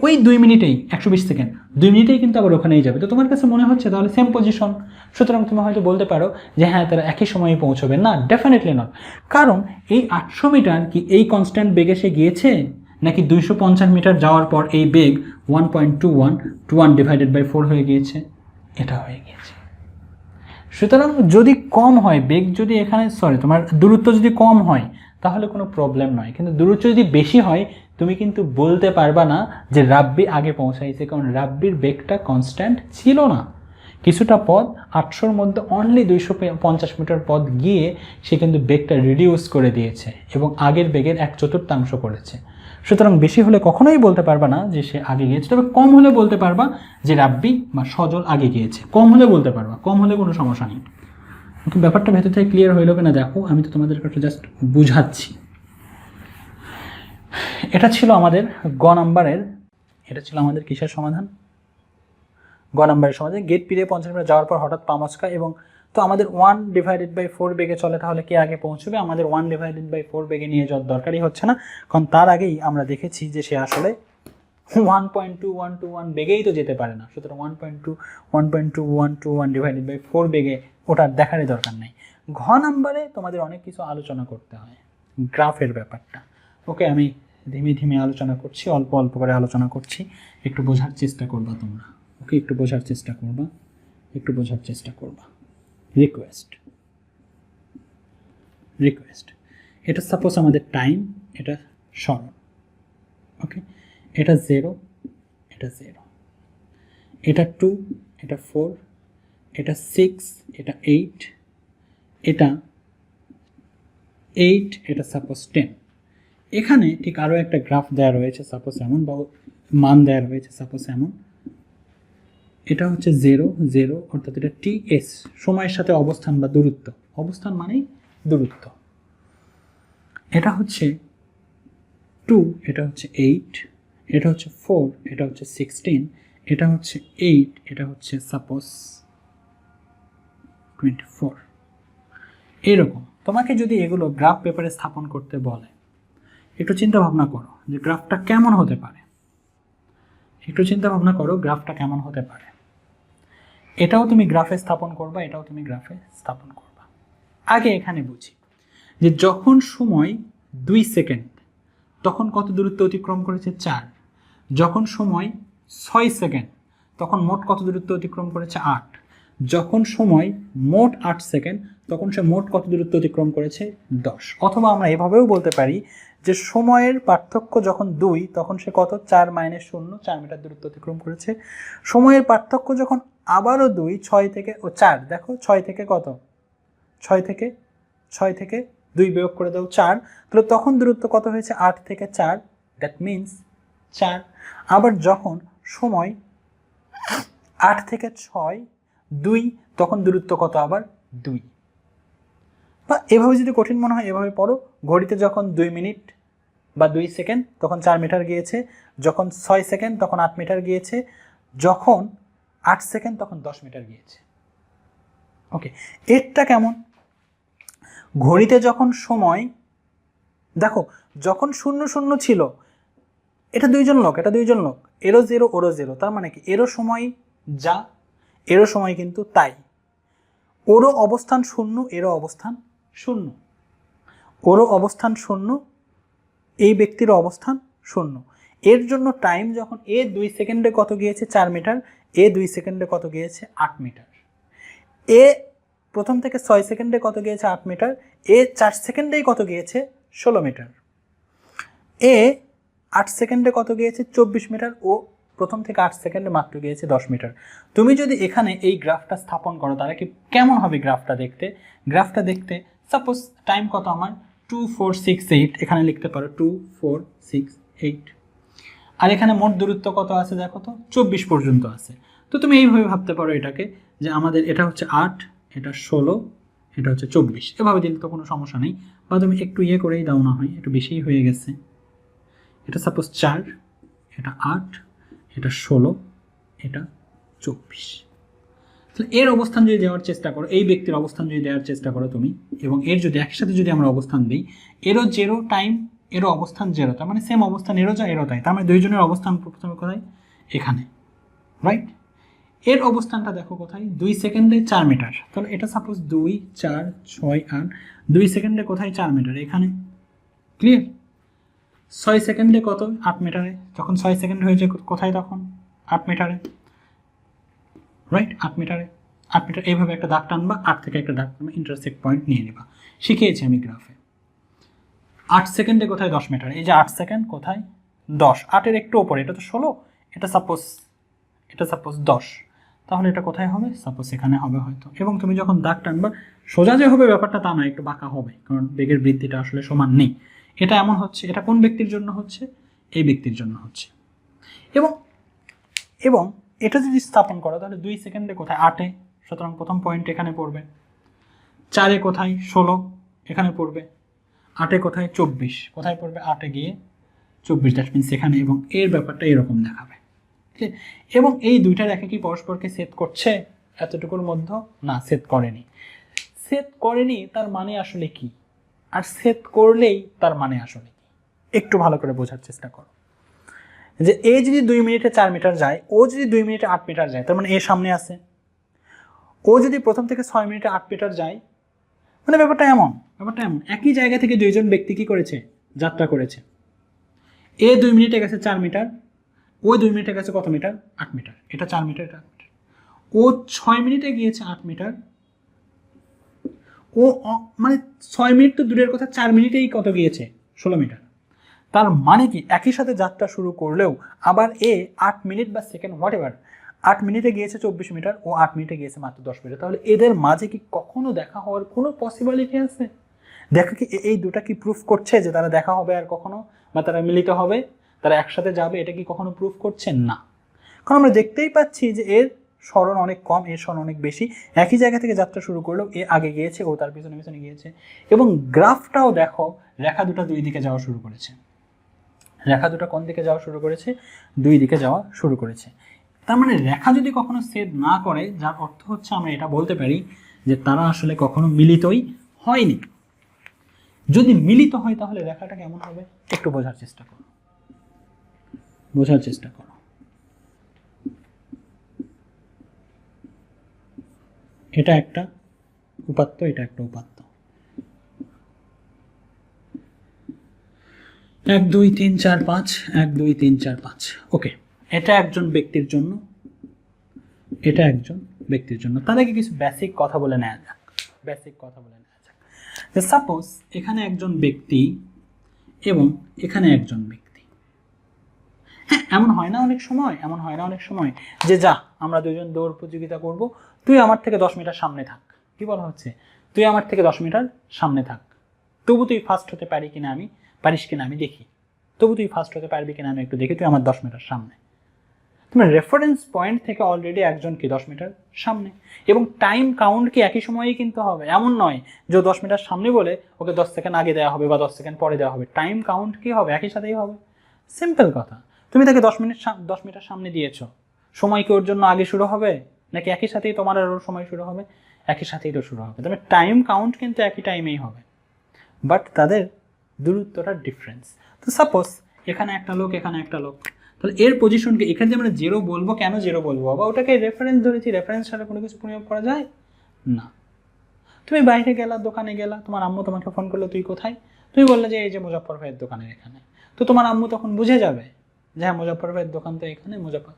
ওই 2 মিনিটেই 120 সেকেন্ড, 2 মিনিটেই কিন্তু আবার ওখানেই যাবে। তো তোমার কাছে মনে হচ্ছে তাহলে সেম পজিশন, সুতরাং তুমি হয়তো বলতে পারো যে হ্যাঁ তারা একই সময়ে পৌঁছবে। না, ডেফিনেটলি নট। কারণ এই 800 মিটার কি এই কনস্ট্যান্ট বেগে সে গিয়েছে, নাকি 250 মিটার যাওয়ার পর এই বেগ 1.21 ডিভাইডেড বাই 4 হয়ে গিয়েছে? এটা হয়ে গিয়েছে। সুতরাং যদি কম হয় বেগ, যদি এখানে তোমার দূরত্ব যদি কম হয় তাহলে কোনো প্রবলেম নয়, কিন্তু দূরত্ব যদি বেশি হয় তুমি কিন্তু বলতে পারবা না যে রাব্বি আগে পৌঁছাইছে, কারণ রাব্বির বেগটা কনস্ট্যান্ট ছিল না। কিছুটা পথ 800-র মধ্যে অনলি 250 মিটার পথ গিয়ে সে কিন্তু বেগটা রিডিউস করে দিয়েছে এবং আগের বেগের 1/4 করেছে। সুতরাং বেশি হলে কখনোই বলতে পারবা না যে সে আগে গিয়েছে, তবে কম হলে বলতে পারবা যে রাব্বি বা সজল আগে গিয়েছে। কম হলে বলতে পারবা, কম হলে কোনো সমস্যা নেই। কিন্তু ব্যাপারটা ভেতর থেকে ক্লিয়ার হইল কিনা দেখো, আমি তো তোমাদের কাছে জাস্ট বুঝাচ্ছি। এটা ছিল আমাদের নাম্বারের, এটা ছিল আমাদের কিসের সমাধান? নাম্বারের সমাধান। গেট পিরিয়ে 50 মিটার যাওয়ার পর হঠাৎ পা মচকা, এবং তো আমাদের 1/4 বেগে চলে, তাহলে কে আগে পৌঁছবে? আমাদের 1/4 বেগে নিয়ে যাওয়ার দরকারই হচ্ছে না, কারণ তার আগেই আমরা দেখেছি যে সে আসলে 1.2121 বেগেই তো যেতে পারে না। সুতরাং 1.2121 ডিভাইডেড বাই 4 বেগে ওটার দেখারই দরকার নেই। নাম্বারে তোমাদের অনেক কিছু আলোচনা করতে হয়, গ্রাফের ব্যাপারটা। ওকে, আমি ধীমে ধীমে আলোচনা করছি, অল্প অল্প করে আলোচনা করছি, একটু বোঝার চেষ্টা করবা তোমরা। ওকে, একটু বোঝার চেষ্টা করবা। রিকোয়েস্ট। এটা সাপোজ আমাদের টাইম, এটা সরণ। ওকে, এটা 0, এটা 0, এটা 2, এটা 4, এটা 6, এটা 8, এটা 8, এটা সাপোজ 10। এখানে ঠিক আরও একটা গ্রাফ দেওয়া রয়েছে সাপোজ এমন, বা মান দেওয়া রয়েছে সাপোজ এমন। এটা হচ্ছে 0, 0, অর্থাৎ এটা ts, সময়ের সাথে অবস্থান বা দূরত্ব। অবস্থান মানেই দূরত্ব। এটা হচ্ছে 2, এটা হচ্ছে 8, এটা হচ্ছে 4, এটা হচ্ছে 16, এটা হচ্ছে 8, এটা হচ্ছে সাপোজ 24। এরকম তোমাকে যদি এগুলো গ্রাফ পেপারে স্থাপন করতে বলে, একটু চিন্তা ভাবনা করো যে গ্রাফটা কেমন হতে পারে। এটাও তুমি গ্রাফে স্থাপন করবা, এটাও তুমি গ্রাফে স্থাপন করবা। আগে এখানে বুঝি যে যখন সময় 2 সেকেন্ড তখন কত দূরত্ব অতিক্রম করেছে? 4। যখন সময় 6 সেকেন্ড তখন মোট কত দূরত্ব অতিক্রম করেছে? 8। যখন সময় মোট 8 সেকেন্ড তখন সে মোট কত দূরত্ব অতিক্রম করেছে? 10। অথবা আমরা এভাবেও বলতে পারি যে সময়ের পার্থক্য যখন 2 তখন সে কত? 4 - 0, 4 মিটার দূরত্ব অতিক্রম করেছে। সময়ের পার্থক্য যখন আবারও 2, 6 থেকে 4, দেখো 6 থেকে কত? 6 থেকে 2 বিয়োগ করে দাও 4, তাহলে তখন দূরত্ব কত হয়েছে? 8 থেকে 4, দ্যাট মিনস 4। আবার যখন সময় 8 থেকে 6, 2, তখন দূরত্ব কত? আবার 2। বা এভাবে যদি কঠিন মনে হয় এভাবে পড়ো, ঘড়িতে যখন 2 মিনিট বা 2 সেকেন্ড তখন 4 মিটার গিয়েছে, যখন 6 সেকেন্ড তখন 8 মিটার গিয়েছে, যখন 8 সেকেন্ড তখন 10 মিটার গিয়েছে। ওকে, এরটা কেমন? ঘড়িতে যখন সময় দেখো, যখন 0 ছিল, এটা দুইজন লোক, এরও 0 ওরও 0, তার মানে কি এরও সময় যা, এরও সময় কিন্তু তাই। ওরও অবস্থান 0, এরও অবস্থান 0, ওরও অবস্থান 0, এই ব্যক্তির অবস্থান 0। এর জন্য টাইম যখন এ 2 সেকেন্ডে কত গিয়েছে 4 মিটার, এ 2 সেকেন্ডে কত গিয়েছে 8 মিটার, এ প্রথম থেকে 6 সেকেন্ডে কত গিয়েছে 8 মিটার, এ 4 সেকেন্ডেই কত গিয়েছে 16 মিটার, এ 8 সেকেন্ডে কত গিয়েছে 24 মিটার, ও প্রথম থেকে 8 সেকেন্ডে মাত্র গিয়েছে 10 মিটার। তুমি যদি এখানে এই গ্রাফটা স্থাপন করো তাহলে কি কেমন হবে গ্রাফটা দেখতে? গ্রাফটা দেখতে সাপোজ টাইম কত আমার 2 4 6 8, এখানে লিখতে পারো 2 4 6 8, আর এখানে মোট দূরত্ব কত আছে দেখো তো 24 পর্যন্ত আছে। তো তুমি এইভাবে ভাবতে পারো এটাকে, যে আমাদের এটা হচ্ছে 8, এটা 16, এটা হচ্ছে 24, এভাবে দিলে তো কোনো সমস্যা নেই। বা তুমি একটু ইয়ে করেই দাও, না হয় একটু বেশিই হয়ে গেছে, এটা সাপোজ 4, এটা 8, এটা 16, এটা 24। তাহলে এর অবস্থান যদি দেওয়ার চেষ্টা করো, এই ব্যক্তির অবস্থান যদি দেওয়ার চেষ্টা করো তুমি, এবং এর যদি একসাথে যদি আমরা অবস্থান দিই, এরও 0 টাইম, এরও অবস্থান 0, তার মানে সেম অবস্থান, এরও যা এরও তাই, তার মানে দুইজনের অবস্থান প্রথমে কোথায়? এখানে, রাইট? এর অবস্থানটা দেখো কোথায়? 2 সেকেন্ডে 4 মিটার, তাহলে এটা সাপোজ 2 4 6 8, 2 সেকেন্ডে কোথায় 4 মিটার? এখানে। ক্লিয়ার? 6 সেকেন্ডে কত? 8 মিটারে। যখন 6 সেকেন্ড হয়েছে কোথায় তখন? 8 মিটারে, রাইট? 8 মিটারে, 8 মিটার। এইভাবে একটা দাগ টানবা, 8 থেকে একটা দাগ টানবা, ইন্টারসেক্ট পয়েন্ট নিয়ে নেবা। শিখিয়েছি আমি গ্রাফে। 8 সেকেন্ডে কোথায়? 10 মিটার। এই যে 8 সেকেন্ড কোথায়? 10, 8-এর একটু ওপরে, এটা তো 16, এটা সাপোজ 10, তাহলে এটা কোথায় হবে? সাপোজ এখানে হবে হয়তো। এবং তুমি যখন দাগ টানবা, সোজা যে হবে ব্যাপারটা তা নয়, একটু বাঁকা হবে, কারণ বেগের বৃদ্ধিটা আসলে সমান নেই। এটা এমন হচ্ছে, এটা কোন ব্যক্তির জন্য হচ্ছে? এই ব্যক্তির জন্য হচ্ছে। এবং এবং এটা যদি স্থাপন করো তাহলে 2 সেকেন্ডে কোথায়? 8-এ, সুতরাং প্রথম পয়েন্ট এখানে পড়বে। 4-এ কোথায়? 16, এখানে পড়বে। 8-এ কোথায়? 24, কোথায় পড়বে? 8-এ গিয়ে 24, দ্যাট মিনস এখানে। এবং এর ব্যাপারটা এরকম দেখাবে। এবং এই দুইটা রেখা কি পরস্পরকে ছেদ করছে এতটুকুর মধ্যে? না, ছেদ করেনি। ছেদ করেনি তার মানে আসলে কি? আর ছেদ করলেই তার মানে আসলে কি? একটু ভালো করে বোঝার চেষ্টা করো। যে এ যদি 2 মিনিটে 4 মিটার যায়, ও যদি 2 মিনিটে 8 মিটার যায়, তার মানে এ সামনে আছে। ও যদি প্রথম থেকে 6 মিনিটে 8 মিটার যায়, মানে ব্যাপারটা এমন, একই জায়গা থেকে দুইজন ব্যক্তি কি করেছে? যাত্রা করেছে। এ 2 মিনিটে গেছে 4 মিটার, ও 2 মিনিটে গেছে কত মিটার? 8 মিটার। এটা 4 মিটার, এটা 8 মিটার। ও 6 মিনিটে গিয়েছে 8 মিটার, ও মানে 6 মিনিট তো দূরের কথা, 4 মিনিটেই কত গিয়েছে? 16 মিটার। তার মানে কি একই সাথে যাত্রা শুরু করলেও আবার এ 8 মিনিট বা সেকেন্ড হোয়াট এভার 8 মিনিটে গিয়েছে 24 মিটার, ও 8 মিনিটে গিয়েছে মাত্র 10 মিটার। তাহলে এদের মাঝে কি কখনো দেখা হওয়ার কোনো পসিবিলিটি আছে? দেখা কি এই দুটা কি প্রুফ করছে যে তারা দেখা হবে আর কখনো, বা তারা মিলিত হবে, তারা একসাথে যাবে? এটা কি কখনো প্রুফ করছে? না। কারণ আমরা দেখতেই পাচ্ছি যে এর স্মরণ অনেক কম, এর স্মরণ অনেক বেশি। একই জায়গা থেকে যাত্রা শুরু করলেও এ আগে গিয়েছে, ও তার পিছনে পিছনে গিয়েছে। এবং গ্রাফটাও দেখো, রেখা দুটো দুই দিকে যাওয়া শুরু করেছে। রেখা দুটো কোন দিকে যাওয়া শুরু করেছে? দুই দিকে যাওয়া শুরু করেছে। তার মানে রেখা যদি কখনো ছেদ না করে, যার অর্থ হচ্ছে আমরা এটা বলতে পারি যে তারা আসলে কখনো মিলিতই হয়নি। যদি মিলিত হয় তাহলে রেখাটা কেমন হবে? একটু বোঝার চেষ্টা করো, এটা একটা উপাত্ত, এটা একটা উপাত্ত। 1 2 3 4 5, 1 2 3 4 5। ওকে, এটা একজন ব্যক্তির জন্য, এটা একজন ব্যক্তির জন্য। তার আগে কিছু বেসিক কথা বলে নেওয়া যাক। যে সাপোজ এখানে একজন ব্যক্তি এবং এখানে একজন ব্যক্তি। হ্যাঁ, এমন হয় না অনেক সময় যে যা আমরা দুজন দৌড় প্রতিযোগিতা করব, তুই আমার থেকে 10 মিটার সামনে থাক। কি বলা হচ্ছে? তুই আমার থেকে 10 মিটার সামনে থাক, তবু তুই ফার্স্ট হতে পারিস কিনা আমি দেখি, তবু তুই ফার্স্ট হতে পারবি কিনা আমি একটু দেখি, তুই আমার 10 মিটার সামনে। तुम्हें রেফারেন্স পয়েন্ট থেকে অলরেডি একজন কি 10 মিটার সামনে, এবং টাইম কাউন্ট কি একই সময়েই কিন্তু হবে, এমন নয় যে 10 মিটার সামনে বলে ওকে 10 সেকেন্ড আগে দেওয়া হবে বা 10 সেকেন্ড পরে দেওয়া হবে, টাইম কাউন্ট কি হবে একই সাথেই হবে। সিম্পল কথা, তুমি তাকে 10 মিটার সামনে দিয়েছো, সময় কি ওর জন্য আগে শুরু হবে নাকি একই সাথেই তোমার আর ওর সময় শুরু হবে? একই সাথেই তো শুরু হবে, তবে টাইম কাউন্ট কিন্তু একই টাইমেই হবে, বাট তাদের দূরত্বটা ডিফারেন্স। তো সাপোজ এখানে একটা লোক, এখানে একটা লোক, তাহলে এর পজিশনকে এখানে যে আমরা 0 বলবো, কেন 0 বলবো বাবা? ওটাকে রেফারেন্স ধরেছি, রেফারেন্স ছাড়া কোনো কিছু প্রয়োগ করা যায় না। তুমি বাইরে গেলা, দোকানে গেলা, তোমার আম্মু তোমাকে ফোন করলো, তুই কোথায়? তুমি বললে যে এই যে মুজাফফর ভাইয়ের দোকানের এখানে। তো তোমার আম্মু তখন বুঝে যাবে যে হ্যাঁ মুজাফফর ভাইয়ের দোকান তো এখানে, মুজাফফর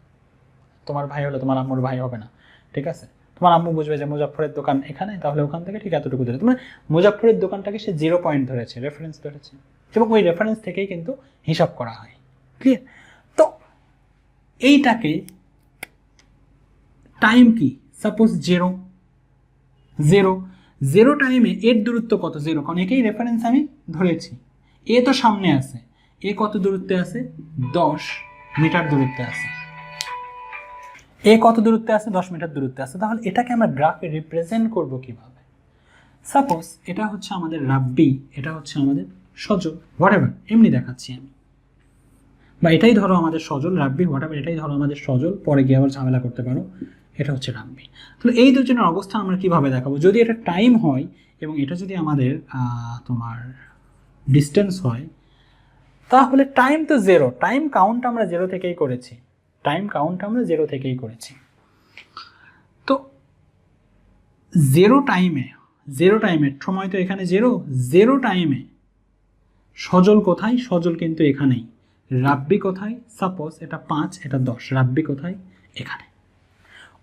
তোমার ভাই হলো, তোমার আম্মুর ভাই হবে না, ঠিক আছে? তোমার আম্মু বুঝবে যে মুজাফফরের দোকান এখানে, তাহলে ওখান থেকে ঠিক এতটুকু ধরে তোমার মুজাফফরের দোকানটাকে সে 0 পয়েন্ট ধরেছে, রেফারেন্স ধরেছে, এবং ওই রেফারেন্স থেকেই কিন্তু হিসাব করা হয়। ক্লিয়ার? তো এইটাকে টাইম কি, সাপোজ 0 টাইমে এর দূরত্ব কত? 0, কারণ একেই রেফারেন্স আমি ধরেছি। এ তো সামনে আছে, এ কত দূরত্বে আছে? 10 মিটার দূরত্বে আছে। এ কত দূরত্বে আছে? 10 মিটার দূরত্বে আছে। তাহলে এটাকে আমরা গ্রাফে রিপ্রেজেন্ট করব কিভাবে? সাপোজ এটা হচ্ছে আমাদের রাব্বি, এটা হচ্ছে আমাদের সজল, হোয়াটএভার, এমনি দেখাচ্ছি আমি, বা এটাই ধরো আমাদের সজল, রাব্বি হোয়াটএভার, এটাই ধরো আমাদের সজল, পরে গিয়ে আবার ঝামেলা করতে পারো, এটা হচ্ছে রাব্বি। তাহলে এই দুজনের অবস্থান আমরা কিভাবে দেখাবো? যদি এটা টাইম হয় এবং এটা যদি আমাদের তোমার ডিস্টেন্স হয়, তাহলে টাইম তো 0, টাইম কাউন্ট আমরা 0 থেকেই করেছি, তো 0 টাইমের সময় তো এখানে 0 টাইমে সজল কোথায়? সজল কিন্তু এখানেই। রাব্বি কোথায়? সাপোজ এটা 5, এটা 10, রাব্বি কোথায়? এখানে।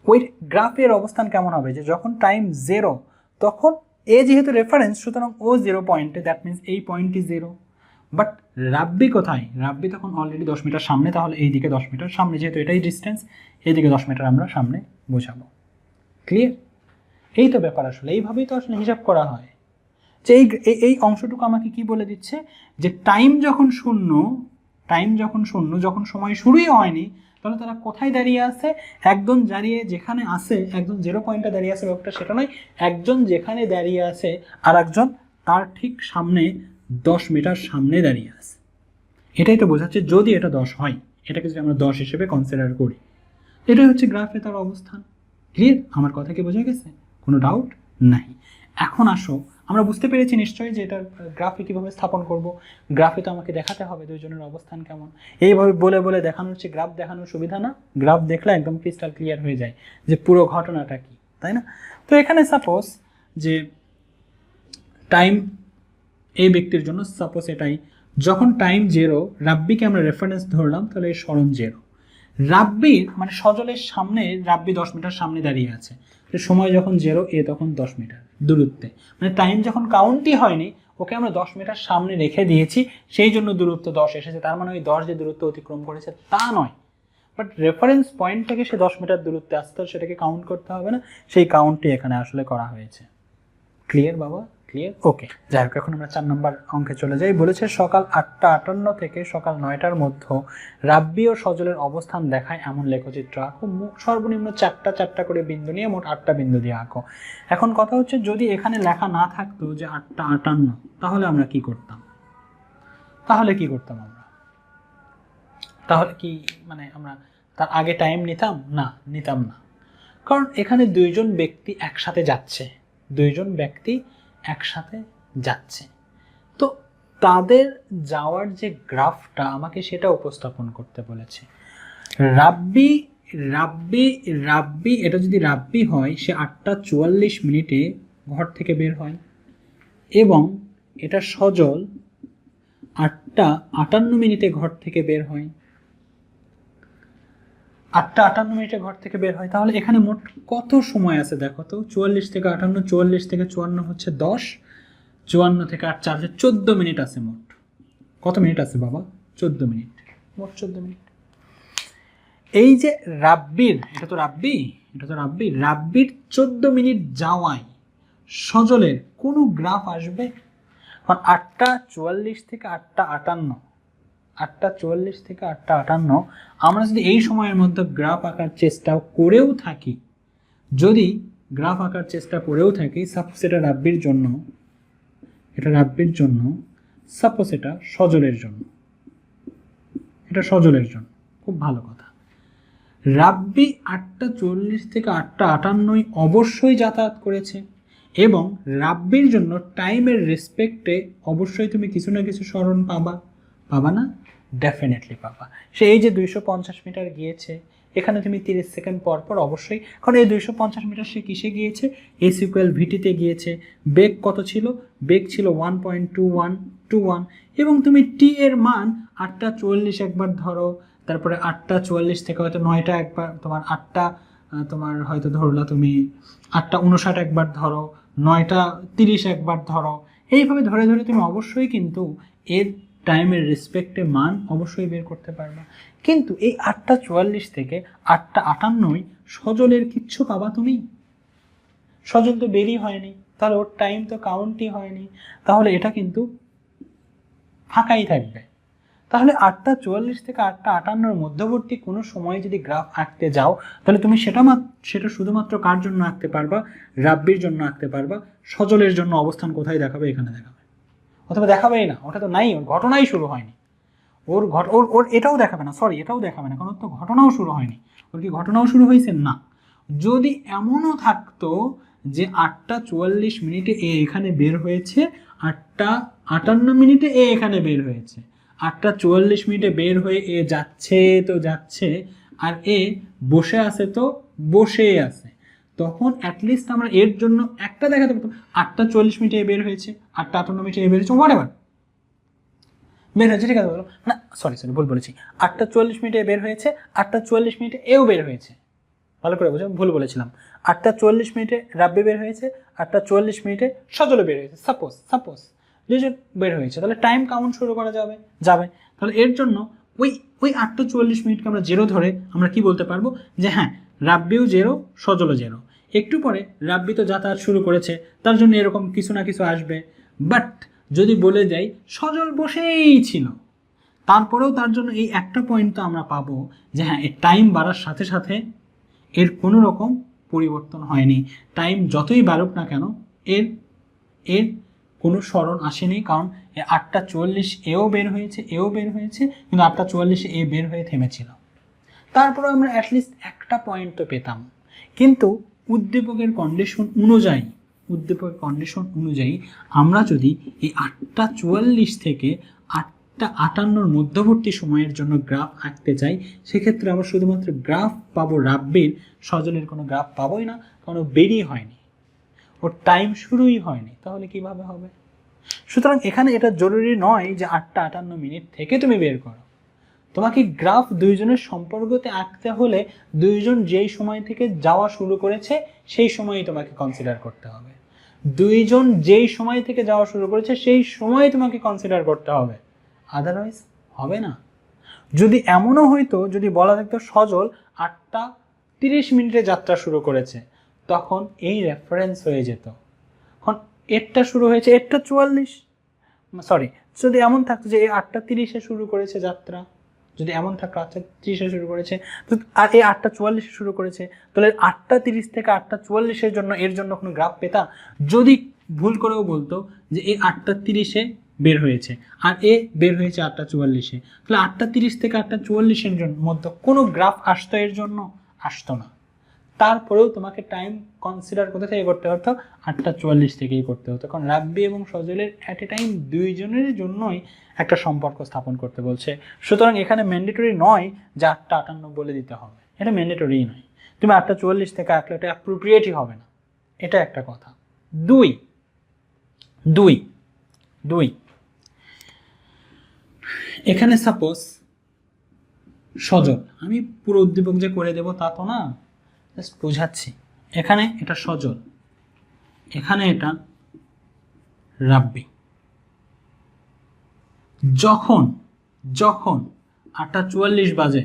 ওই গ্রাফের অবস্থান কেমন হবে? যে যখন টাইম 0 তখন এ যেহেতু রেফারেন্স, সুতরাং ও 0 পয়েন্টে, দ্যাট মিনস এই পয়েন্টটি 0, বাট রাব্বি কোথায়? রাব্বি তখন অলরেডি 10 মিটার সামনে, তাহলে এই দিকে 10 মিটার সামনে, যেহেতু এটাই ডিস্টেন্স, এইদিকে 10 মিটার আমরা সামনে বোঝাবো। ক্লিয়ার? এই তো ব্যাপার, আসলে এইভাবেই তো আসলে হিসাব করা হয়। যে এই অংশটুকু আমাকে কি বলে দিচ্ছে? যে টাইম যখন শূন্য, যখন সময় শুরুই হয়নি, তাহলে তারা কোথায় দাঁড়িয়ে আছে? একজন দাঁড়িয়ে যেখানে আছে, একজন 0 পয়েন্টে দাঁড়িয়ে আছে, ব্যাপারটা সেটা নয়, একজন যেখানে দাঁড়িয়ে আছে আর একজন তার ঠিক সামনে 10 মিটার সামনে দাঁড়িয়ে আছে। এটাই তো বোঝাচ্ছে যদি এটা 10 হয়, এটাকে যদি আমরা 10 হিসেবে কনসিডার করি, এটাই হচ্ছে গ্রাফে তার অবস্থান। ক্লিয়ার? আমার কথা কি বোঝা গেছে? কোনো ডাউট নাই। এখন আসো, আমরা বুঝতে পেরেছি নিশ্চয়ই যে এটার গ্রাফে কীভাবে স্থাপন করব। গ্রাফে তো আমাকে দেখাতে হবে দুইজনের অবস্থান কেমন। এইভাবে বলে দেখানো হচ্ছে, গ্রাফ দেখানোর সুবিধা না? গ্রাফ দেখলে একদম ক্রিস্টাল ক্লিয়ার হয়ে যায় যে পুরো ঘটনাটা কি, তাই না? তো এখানে সাপোজ যে টাইম এই ব্যক্তির জন্য, সাপোজ এটাই, যখন টাইম 0, রাব্বিকে আমরা রেফারেন্স ধরলাম, তাহলে এই সরণ 0, রাব্বির মানে সজলের সামনে রাব্বি 10 মিটার সামনে দাঁড়িয়ে আছে, সময় যখন 0, এ তখন 10 মিটার দূরত্বে, মানে টাইম যখন কাউন্টই হয়নি, ওকে আমরা 10 মিটার সামনে রেখে দিয়েছি, সেই জন্য দূরত্ব 10 এসেছে। তার মানে ওই 10 যে দূরত্ব অতিক্রম করেছে তা নয়, বাট রেফারেন্স পয়েন্ট থেকে সে 10 মিটার দূরত্বে আসতে, সেটাকে কাউন্ট করতে হবে না, সেই কাউন্টটি এখানে আসলে করা হয়েছে। ক্লিয়ার বাবা? ক্লিয়ার? ওকে, যাই হোক, এখন আমরা 4 নম্বর অঙ্কে চলে যাই। বলেছে সকাল 8:58 থেকে সকাল 9টার মধ্যে রাব্বি ও সজলের অবস্থান দেখায় এমন লেখচিত্র আঁকো। সর্বনিম্ন 4টা করে বিন্দু নিয়ে মোট 8টা বিন্দু দিয়ে আঁকো। এখন কথা হচ্ছে, যদি এখানে লেখা না থাকতো যে 8:58, তাহলে আমরা কি করতাম? তাহলে কি মানে আমরা তার আগে টাইম নিতাম? না, নিতাম না, কারণ এখানে দুইজন ব্যক্তি একসাথে যাচ্ছে, তো তাদের যাওয়ার যে গ্রাফটা আমাকে সেটা উপস্থাপন করতে বলেছে। রাব্বি এটা যদি রাব্বি হয়, সে 8:44 ঘর থেকে বের হয়, এবং এটা সজল 8:58 ঘর থেকে বের হয়, 8:58 ঘর থেকে বের হয়। তাহলে এখানে মোট কত সময় আছে দেখো তো? 44 থেকে 58, 44 থেকে 54 হচ্ছে 10, 54 থেকে 8, 4, 14 মিনিট আছে মোট। কত মিনিট আছে বাবা? 14 মিনিট, মোট 14 মিনিট। এই যে রাব্বির, এটা তো রাব্বির 14 মিনিট যাওয়ায় সজলের কোনো গ্রাফ আসবে? কারণ 8:44 থেকে 8:58, 8:44 থেকে 8:58, আমরা যদি এই সময়ের মধ্যে গ্রাফ আঁকার চেষ্টা করেও থাকি, সাপোজ এটা রাব্বির জন্য, সাপোজ এটা সজলের জন্য, খুব ভালো কথা। রাব্বি 8:40 থেকে 8:58 অবশ্যই যাতায়াত করেছে, এবং রাব্বির জন্য টাইমের রেসপেক্টে অবশ্যই তুমি কিছু না কিছু স্মরণ পাবা না? ডেফিনেটলি পাবা। সে এই যে 250 মিটার গিয়েছে, এখানে তুমি 30 সেকেন্ড পর পর অবশ্যই, কারণ এই 250 মিটার সে কিসে গিয়েছে? এস ইকুয়াল ভিটিতে গিয়েছে। বেগ কত ছিল? বেগ ছিল 1.2121, এবং তুমি টি এর মান 8:40 একবার ধরো, তারপরে 8:44 থেকে হয়তো 9টা একবার, তোমার হয়তো ধরলা তুমি 8:59 একবার ধরো, 9:30 একবার ধরো, এইভাবে ধরে ধরে তুমি অবশ্যই কিন্তু এর টাইমের রেসপেক্টে মান অবশ্যই বের করতে পারবা। কিন্তু এই 8:44 থেকে 8:58 সজলের কিচ্ছু পাবা তুমি? সজল তো বেরই হয়নি, তাহলে ওর টাইম তো কাউন্টই হয়নি, তাহলে এটা কিন্তু ফাঁকাই থাকবে। তাহলে 8:44 থেকে 8:58 মধ্যবর্তী কোনো সময়ে যদি গ্রাফ আঁকতে যাও, তাহলে তুমি সেটা শুধুমাত্র কার জন্য আঁকতে পারবা? রাব্বির জন্য আঁকতে পারবা। সজলের জন্য অবস্থান কোথায় দেখাবে? এখানে দেখাবে, অথবা দেখাবেই না, ওটা তো নাই, ওর ঘটনাই শুরু হয়নি। ওর এটাও দেখাবে না, কারণ তো ঘটনাও শুরু হয়নি। ওর কি ঘটনাও শুরু হয়েছে? না। যদি এমনও থাকতো যে 8:44 এ এখানে বের হয়েছে, 8:58 এ এখানে বের হয়েছে, 8:44 বের হয়ে এ যাচ্ছে, আর এ বসে আছে তো বসে আছে, তখন অ্যাটলিস্ট আমরা এর জন্য একটা দেখাতে পারতাম 8:40 এ বের হয়েছে, 8:58 এ বের হয়েছে, হোয়াট এভার বের হয়েছে, ঠিক আছে বলো না, সরি ভুল বলেছি, 8:40 বের হয়েছে, 8:44 এও বের হয়েছে, ভালো করে বুঝো, ভুল বলেছিলাম। 8:40 রাব্বি বের হয়েছে, 8:44 সজলে বের হয়েছে, সাপোজ দুজন বের হয়েছে, তাহলে টাইম কাউন্ট শুরু করা যাবে। তাহলে এর জন্য ওই 8:40 আমরা জেরো ধরে আমরা কি বলতে পারবো? যে হ্যাঁ, রাব্বিও জেরো, সজলও জেরো। একটু পরে রাব্বি তো যাতায়াত শুরু করেছে, তার জন্য এরকম কিছু না কিছু আসবে। বাট যদি বলে যাই সজল বসেই ছিল, তারপরেও তার জন্য এই একটা পয়েন্ট তো আমরা পাবো যে হ্যাঁ, এর টাইম বাড়ার সাথে সাথে এর কোনো রকম পরিবর্তন হয়নি। টাইম যতই বাড়ুক না কেন এর কোনো স্মরণ আসেনি, কারণ 8:40 এও বের হয়েছে, কিন্তু 8:40 এ বের হয়ে থেমেছিল। তারপরে আমরা অ্যাটলিস্ট একটা পয়েন্ট তো পেতাম। কিন্তু উদ্দীপকের কন্ডিশন অনুযায়ী আমরা যদি এই 8:44 থেকে 8:58 মধ্যবর্তী সময়ের জন্য গ্রাফ আঁকতে চাই, সেক্ষেত্রে আমরা শুধুমাত্র গ্রাফ পাবো রাব্বির, সজলের কোনো গ্রাফ পাবোই না, কারণ বেরই হয়নি, ওর টাইম শুরুই হয়নি। তাহলে কিভাবে হবে? সুতরাং এখানে এটা জরুরি নয় যে 8:58 থেকে তুমি বের করো। তোমাকে গ্রাফ দুইজনের সম্পর্কতে আঁকতে হলে দুইজন যেই সময় থেকে যাওয়া শুরু করেছে সেই সময়ই তোমাকে কনসিডার করতে হবে। তোমাকে কনসিডার করতে হবে, আদারওয়াইজ হবে না। যদি এমনও হইতো, যদি বলা থাকতো সজল 8:30 যাত্রা শুরু করেছে, তখন এই রেফারেন্স হয়ে যেত, এখন এরটা শুরু হয়েছে 8:44, যদি এমন থাকতো যে এই 8:30 শুরু করেছে যাত্রা, যদি এমন থাকতো 8:30 শুরু করেছে, আর এই 8:44 শুরু করেছে, তাহলে 8:30 থেকে 8:44 জন্য এর জন্য কোনো গ্রাফ পেতা? যদি ভুল করেও বলতো যে এই 8:30 বের হয়েছে আর এ বের হয়েছে 8:44, তাহলে 8:30 থেকে 8:44 মধ্যে কোনো গ্রাফ আসতো? এর জন্য আসতো না। তারপরেও তোমাকে টাইম কনসিডার কোথা থেকে করতে হতো? 8:44 থেকেই করতে হতো, কারণ রাব্বি এবং সজলের অ্যাট এ টাইম দুইজনের জন্যই একটা সম্পর্ক স্থাপন করতে বলছে। সুতরাং এখানে ম্যান্ডেটরি নয় যে 8:58 বলে দিতে হবে, এটা ম্যান্ডেটরিই নয়। তুমি 8:44 থেকে আঁকলে এটা অ্যাপ্রোপ্রিয়েটই হবে না, এটা একটা কথা। দুই এখানে সাপোজ সজল, আমি পুরো উদ্দীপক যে করে দেব তা তো না, জাস্ট বোঝাচ্ছি। এখানে এটা সজল, এখানে এটা রাব্বি। যখন 8:44 বাজে,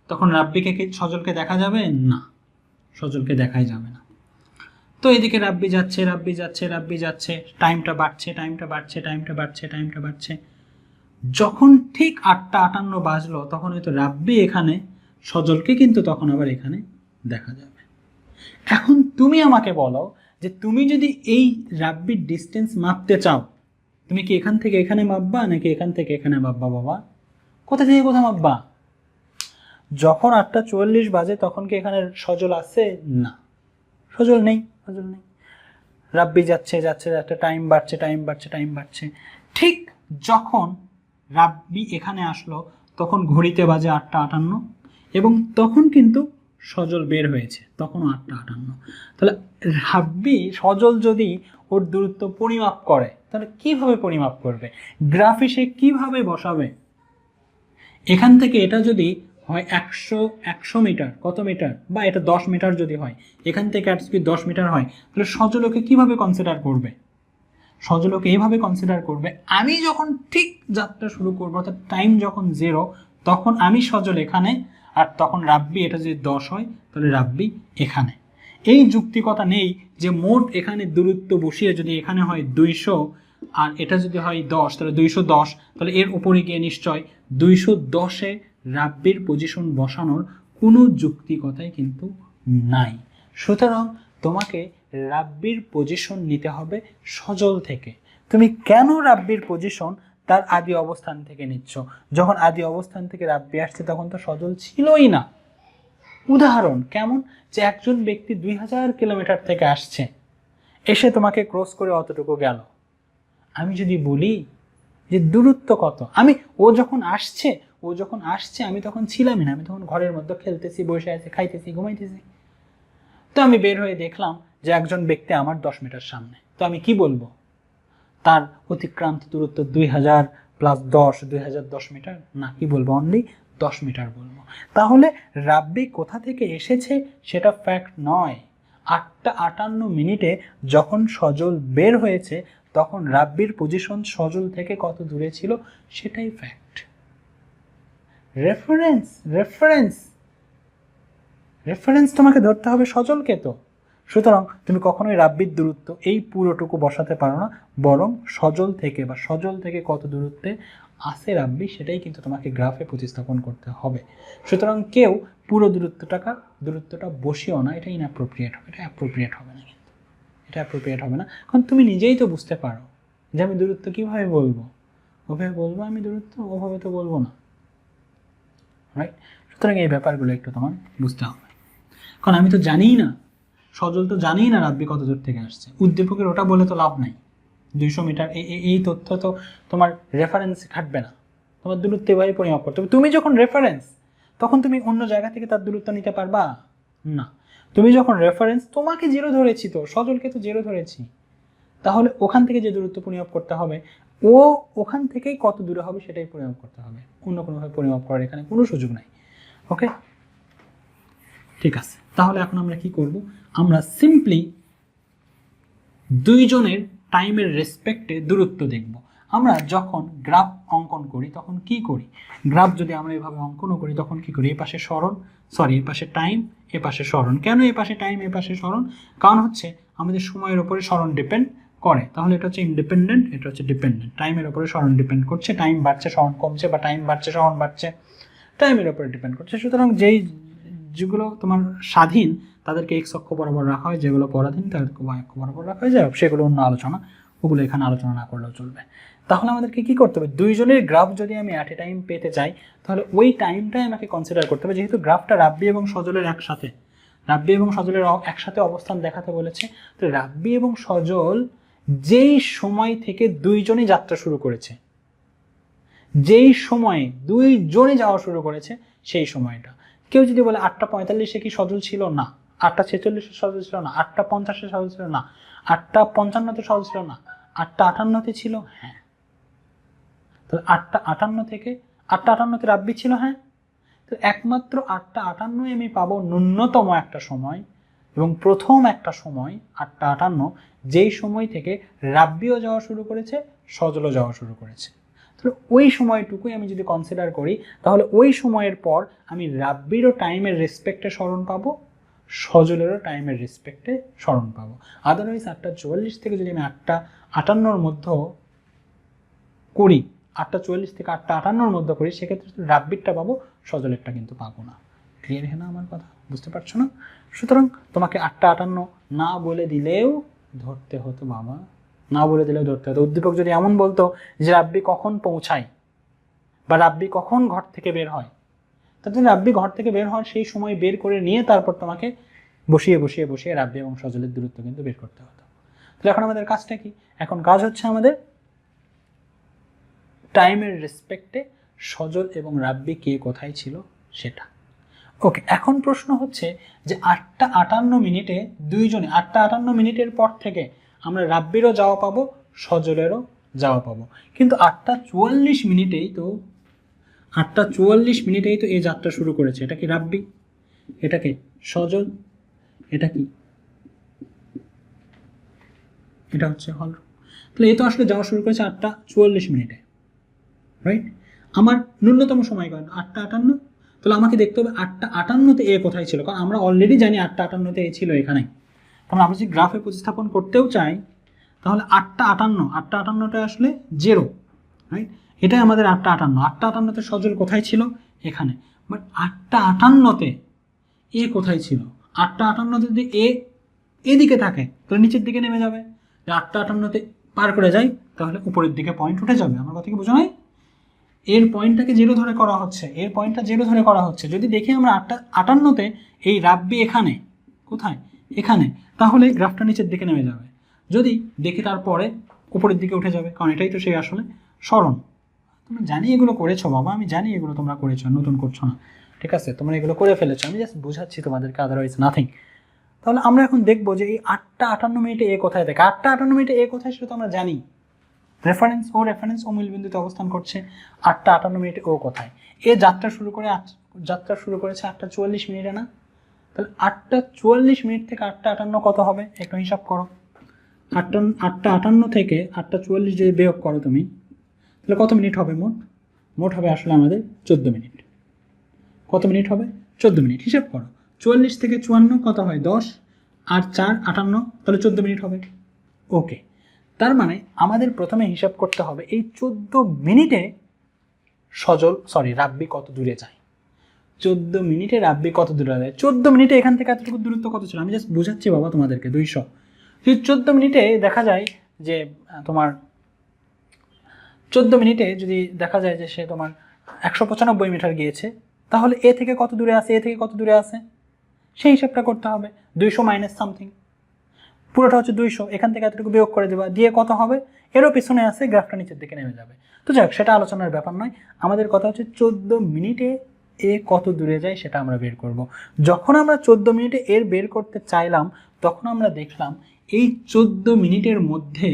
তখন রাব্বিকে কি সজলকে দেখা যাবে? না, সজলকে দেখাই যাবে না। তো এদিকে রাব্বি যাচ্ছে, টাইমটা বাড়ছে। যখন ঠিক 8:58 বাজলো তখন হয়তো রাব্বি এখানে, সজলকে কিন্তু তখন আবার এখানে দেখা যাবে। এখন তুমি আমাকে বলো যে তুমি যদি এই রাব্বির ডিস্টেন্স মাপতে চাও, তুমি কি এখান থেকে এখানে মাপবা নাকি এখান থেকে এখানে মাপবা বাবা? কোথা থেকে কোথা মাপবা? যখন 8:44 বাজে তখন কি এখানে সজল আছে? না, সজল নেই, সজল নেই। রাব্বি যাচ্ছে যাচ্ছে যাচ্ছে, টাইম বাড়ছে টাইম বাড়ছে টাইম বাড়ছে। ঠিক যখন রাব্বি এখানে আসলো তখন ঘড়িতে বাজে 8:58 এবং তখন কিন্তু সজল বের হয়েছে, তখন 8:58। তাহলে রাব্বি সজল যদি ওর দূরত্ব পরিমাপ করে তাহলে কিভাবে পরিমাপ করবে? গ্রাফে সে কিভাবে বসাবে? এখান থেকে এটা যদি হয় 100 মিটার, কত মিটার, বা এটা 10 মিটার যদি হয়, এখান থেকে অ্যাট স্পিড 10 মিটার হয়, তাহলে সজলকে কিভাবে কনসিডার করবে? সজলকে এইভাবে কনসিডার করবে, আমি যখন ঠিক যাত্রা শুরু করবো অর্থাৎ টাইম যখন 0 তখন আমি সজল এখানে, আর তখন রাব্বি, এটা যদি 10 হয় তাহলে রাব্বি এখানে। এই যুক্তিকতা নেই যে মোট এখানে দূরত্ব বসিয়ে যদি এখানে হয় 200 আর এটা যদি হয় 10 তাহলে 210, তাহলে এর উপরে গিয়ে নিশ্চয় 210-এ রাব্বির পজিশন বসানোর কোনো যুক্তিকতাই কিন্তু নাই। সুতরাং তোমাকে রাব্বির পজিশন নিতে হবে সজল থেকে। তুমি কেন রাব্বির পজিশন তার আদি অবস্থান থেকে নিচ্ছ? যখন আদি অবস্থান থেকে রাব্বি আসছে তখন তো সজল ছিলই না। উদাহরণ কেমন, যে একজন ব্যক্তি 2000 কিলোমিটার থেকে আসছে, এসে তোমাকে ক্রস করে অতটুকু গেল। আমি যদি বলি যে দূরত্ব কত, ও যখন আসছে আমি তখন ছিলামই না, আমি তখন ঘরের মধ্যে খেলতেছি, বসে আছি, খাইতেছি, ঘুমাইতেছি। তো আমি বের হয়ে দেখলাম যে একজন ব্যক্তি আমার 10 মিটার সামনে, তো আমি কি বলবো? তার অতিক্রান্ত দূরত্ব 2000 প্লাস 10, 2010 মিটার না, কি বলবো? অনলি 10 মিটার বলবো। তাহলে রাব্বি কোথা থেকে এসেছে সেটা ফ্যাক্ট নয়। 8:58 যখন সজল বের হয়েছে তখন রাব্বির পজিশন সজল থেকে কত দূরে ছিল সেটাই ফ্যাক্ট। রেফারেন্স রেফারেন্স রেফারেন্স তোমাকে ধরতে হবে সজলকে। তো সুতরাং তুমি কখনোই রাব্বির দূরত্ব এই পুরোটুকু বসাতে পারো না, বরং সজল থেকে কত দূরত্বে আসে রাব্বি সেটাই কিন্তু তোমাকে গ্রাফে প্রতিস্থাপন করতে হবে। সুতরাং কেউ পুরো দূরত্বটা বসিও না, এটা ইনঅ্যাপ্রোপ্রিয়েট হবে, এটা অ্যাপ্রোপ্রিয়েট হবে না, কিন্তু এটা অ্যাপ্রোপ্রিয়েট হবে না। কারণ তুমি নিজেই তো বুঝতে পারো যে আমি দূরত্ব কীভাবে বলবো, ওভাবে বলবো আমি দূরত্ব, ওভাবে তো বলবো না, রাইট? সুতরাং এই ব্যাপারগুলো একটু তোমার বুঝতে হবে। কারণ আমি তো জানিই না, সজল তো জানিই না রাব্বি কত দূর থেকে আসছে, উদ্দীপকের ওটা বলে তো লাভ নাই। 200 মিটার এই তথ্য তো তোমার রেফারেন্স খাটবে না, তোমার দূরত্ব এভাবে পরিমাপ করতে হবে। তুমি যখন রেফারেন্স, তখন তুমি অন্য জায়গা থেকে তার দূরত্ব নিতে পারবা না। তুমি যখন রেফারেন্স, তোমাকে 0 ধরেছি, তো সজলকে তো 0 ধরেছি, তাহলে ওখান থেকে যে দূরত্ব পরিমাপ করতে হবে ও ওখান থেকেই কত দূরে হবে সেটাই পরিমাপ করতে হবে, অন্য কোনোভাবে পরিমাপ করার এখানে কোনো সুযোগ নাই। ওকে, ঠিক আছে। তাহলে এখন আমরা কি করব? আমরা সিম্পলি দুইজনের টাইমের রেসপেক্টে দূরত্ব দেখব। আমরা যখন গ্রাফ অঙ্কন করি তখন কি করি? গ্রাফ যদি আমরা এভাবে অঙ্কনও করি তখন কি করি? এ পাশে সরণ, এ পাশে টাইম, এ পাশে সরণ। কেন এ পাশে টাইম, এ পাশে সরণ? কারণ হচ্ছে আমাদের সময়ের উপরে সরণ ডিপেন্ড করে। তাহলে এটা হচ্ছে ইনডিপেন্ডেন্ট, এটা হচ্ছে ডিপেন্ডেন্ট। টাইমের উপরে সরণ ডিপেন্ড করছে, টাইম বাড়ছে সরণ কমছে, বা টাইম বাড়ছে সরণ বাড়ছে, টাইমের উপরে ডিপেন্ড করছে। সুতরাং যেগুলো তোমার স্বাধীন তাদেরকে এক্স অক্ষ বরাবর রাখা হয়, যেগুলো পরাধীন তাদেরকে ওয়াই অক্ষ বরাবর রাখা হয়। যাই হোক, সেগুলো অন্য আলোচনা, ওগুলো এখানে আলোচনা না করলেও চলবে। তাহলে আমাদেরকে কি করতে হবে? দুইজনের গ্রাফ যদি আমি অ্যাট এ টাইম পেতে চাই তাহলে ওই টাইমটাই আমাকে কনসিডার করতে হবে। যেহেতু গ্রাফটা রাব্বি এবং সজলের একসাথে অবস্থান দেখাতে বলেছে, তো রাব্বি এবং সজল যেই সময় থেকে দুইজনই যাত্রা শুরু করেছে, যেই সময়ে দুইজনে যাওয়া শুরু করেছে সেই সময়টা। কেউ যদি বলে 8:45 কি সজল ছিল? না। 8:46 সজল ছিল না। 8:50 সজল ছিল না। 8:55 সজল ছিল না। 8:58 ছিল, হ্যাঁ। তাহলে 8:58 থেকে 8:58 রাব্বি ছিল, হ্যাঁ। তো একমাত্র 8:58 আমি পাবো ন্যূনতম একটা সময় এবং প্রথম একটা সময় 8:58, যেই সময় থেকে রাব্বিও যাওয়া শুরু করেছে, সজলও যাওয়া শুরু করেছে। তাহলে ওই সময়টুকুই আমি যদি কনসিডার করি তাহলে ওই সময়ের পর আমি রাব্বিরও টাইমের রেসপেক্টে স্মরণ পাবো, সজলেরও টাইমের রেসপেক্টে স্মরণ পাবো। আদারওয়াইজ 8:44 থেকে যদি আমি 8:58 মধ্যে করি, 8:44 থেকে 8:58 মধ্যে করি, সেক্ষেত্রে রাব্বিরটা পাবো, সজলেরটা কিন্তু পাবো না। ক্লিয়ার হ্যাঁ না আমার কথা? বুঝতে পারছো না? সুতরাং তোমাকে 8:58 না বলে দিলেও ধরতে হতো বাবা, না বলে দিলেও ধরতে হতো। উদ্দীপক যদি এমন বলতো যে রাব্বি কখন পৌঁছায় বা রাব্বি কখন ঘর থেকে বের হয়, তাহলে রাব্বি ঘর থেকে বের হয় সেই সময় বের করে নিয়ে তারপর তোমাকে বসিয়ে বসিয়ে বসিয়ে রাব্বি এবং সজলের দূরত্ব কিন্তু বের করতে হতো। তাহলে এখন আমাদের কাজটা কি? এখন কাজ হচ্ছে আমাদের টাইমের রেসপেক্টে সজল এবং রাব্বি কে কোথায় ছিল সেটা। ওকে, এখন প্রশ্ন হচ্ছে যে 8:58 দুইজনে 8:58 পর থেকে আমরা রাব্বিরও যাওয়া পাবো, সজলেরও যাওয়া পাবো, কিন্তু 8:44 তো 8:44 তো এই যাত্রা শুরু করেছে। এটা কি রাব্বি? এটা কি সজল? এটা কি? এটা হচ্ছে হল। তাহলে এ তো আসলে যাওয়া শুরু করেছে 8:44, রাইট? আমার ন্যূনতম সময় কত? 8:58। তাহলে আমাকে দেখতে হবে 8:58 এ কোথায় ছিল, কারণ আমরা অলরেডি জানি 8:58 এ ছিল এখানে। তাহলে আমরা যদি গ্রাফে প্রতিস্থাপন করতেও চাই তাহলে 8:58টা আসলে 0, রাইট? এটাই আমাদের 8:58 সজল কোথায় ছিল? এখানে। বাট 8:58 এ কোথায় ছিল? 8:58 যদি এদিকে থাকে তাহলে নিচের দিকে নেমে যাবে। 8:58 পার করে যাই তাহলে উপরের দিকে পয়েন্ট উঠে যাবে। আমার কথা কি বোঝা নাই? এর পয়েন্টটাকে 0 ধরে করা হচ্ছে, এর পয়েন্টটা 0 ধরে করা হচ্ছে। যদি দেখি আমরা 8:58 এই রাব্বি এখানে, কোথায়? এখানে, তাহলে গ্রাফটা নিচের দিকে নেমে যাবে। যদি দেখি তারপরে উপরের দিকে উঠে যাবে, কারণ এটাই তো সেই আসলে স্মরণ। তোমরা জানি এগুলো করেছো বাবা, আমি জানি এগুলো তোমরা করেছো, নতুন করছো না, ঠিক আছে? তোমরা এগুলো করে ফেলেছো, আমি জাস্ট বোঝাচ্ছি তোমাদেরকে, আদারওয়াইজ নাথিং। তাহলে আমরা এখন দেখবো যে এই 8:58 এ কোথায় থাকে। 8:58 এ কোথায় সেটা তো আমরা জানি, রেফারেন্স ও মূলবিন্দুতে অবস্থান করছে। 8:58 ও কোথায়? এ যাত্রা শুরু করেছে 8:44 না? তাহলে 8:44 থেকে 8:58 কত হবে একটু হিসাব করো। 8:58 থেকে 8:44 যদি বিয়োগ করো তুমি, তাহলে কত মিনিট হবে? মোট হবে আসলে আমাদের 14 মিনিট। কত মিনিট হবে? 14 মিনিট। হিসাব করো, 44 থেকে 54 কত হয়? 10 আর 4 58, তাহলে 14 মিনিট হবে। ওকে, তার মানে আমাদের প্রথমে হিসাব করতে হবে এই 14 মিনিটে রাব্বি কত দূরে যায়। 14 মিনিটে রাব্বি কত দূরে যায়? 14 মিনিটে এখান থেকে এতটুকু দূরত্ব কত ছিল? আমি জাস্ট বোঝাচ্ছি বাবা তোমাদেরকে, 200। যদি 14 মিনিটে দেখা যায় যে তোমার 14 মিনিটে যদি দেখা যায় যে সে তোমার 195 মিটার গিয়েছে, তাহলে এ থেকে কত দূরে আছে? এ থেকে কত দূরে আছে সেই হিসাবটা করতে হবে। 200 মাইনাস সামথিং, পুরোটা হচ্ছে 200, এখান থেকে এতটুকু বিয়োগ করে দেবা, দিয়ে কত হবে? এরও পিছনে আছে, গ্রাফটা নিচের দিকে নেমে যাবে। তো যাই হোক, সেটা আলোচনার ব্যাপার নয়। আমাদের কথা হচ্ছে 14 মিনিটে এ কত দূরে যায় সেটা আমরা বের করব। যখন আমরা 14 মিনিটে এর বের করতে চাইলাম, তখন আমরা দেখলাম এই 14 মিনিটের মধ্যে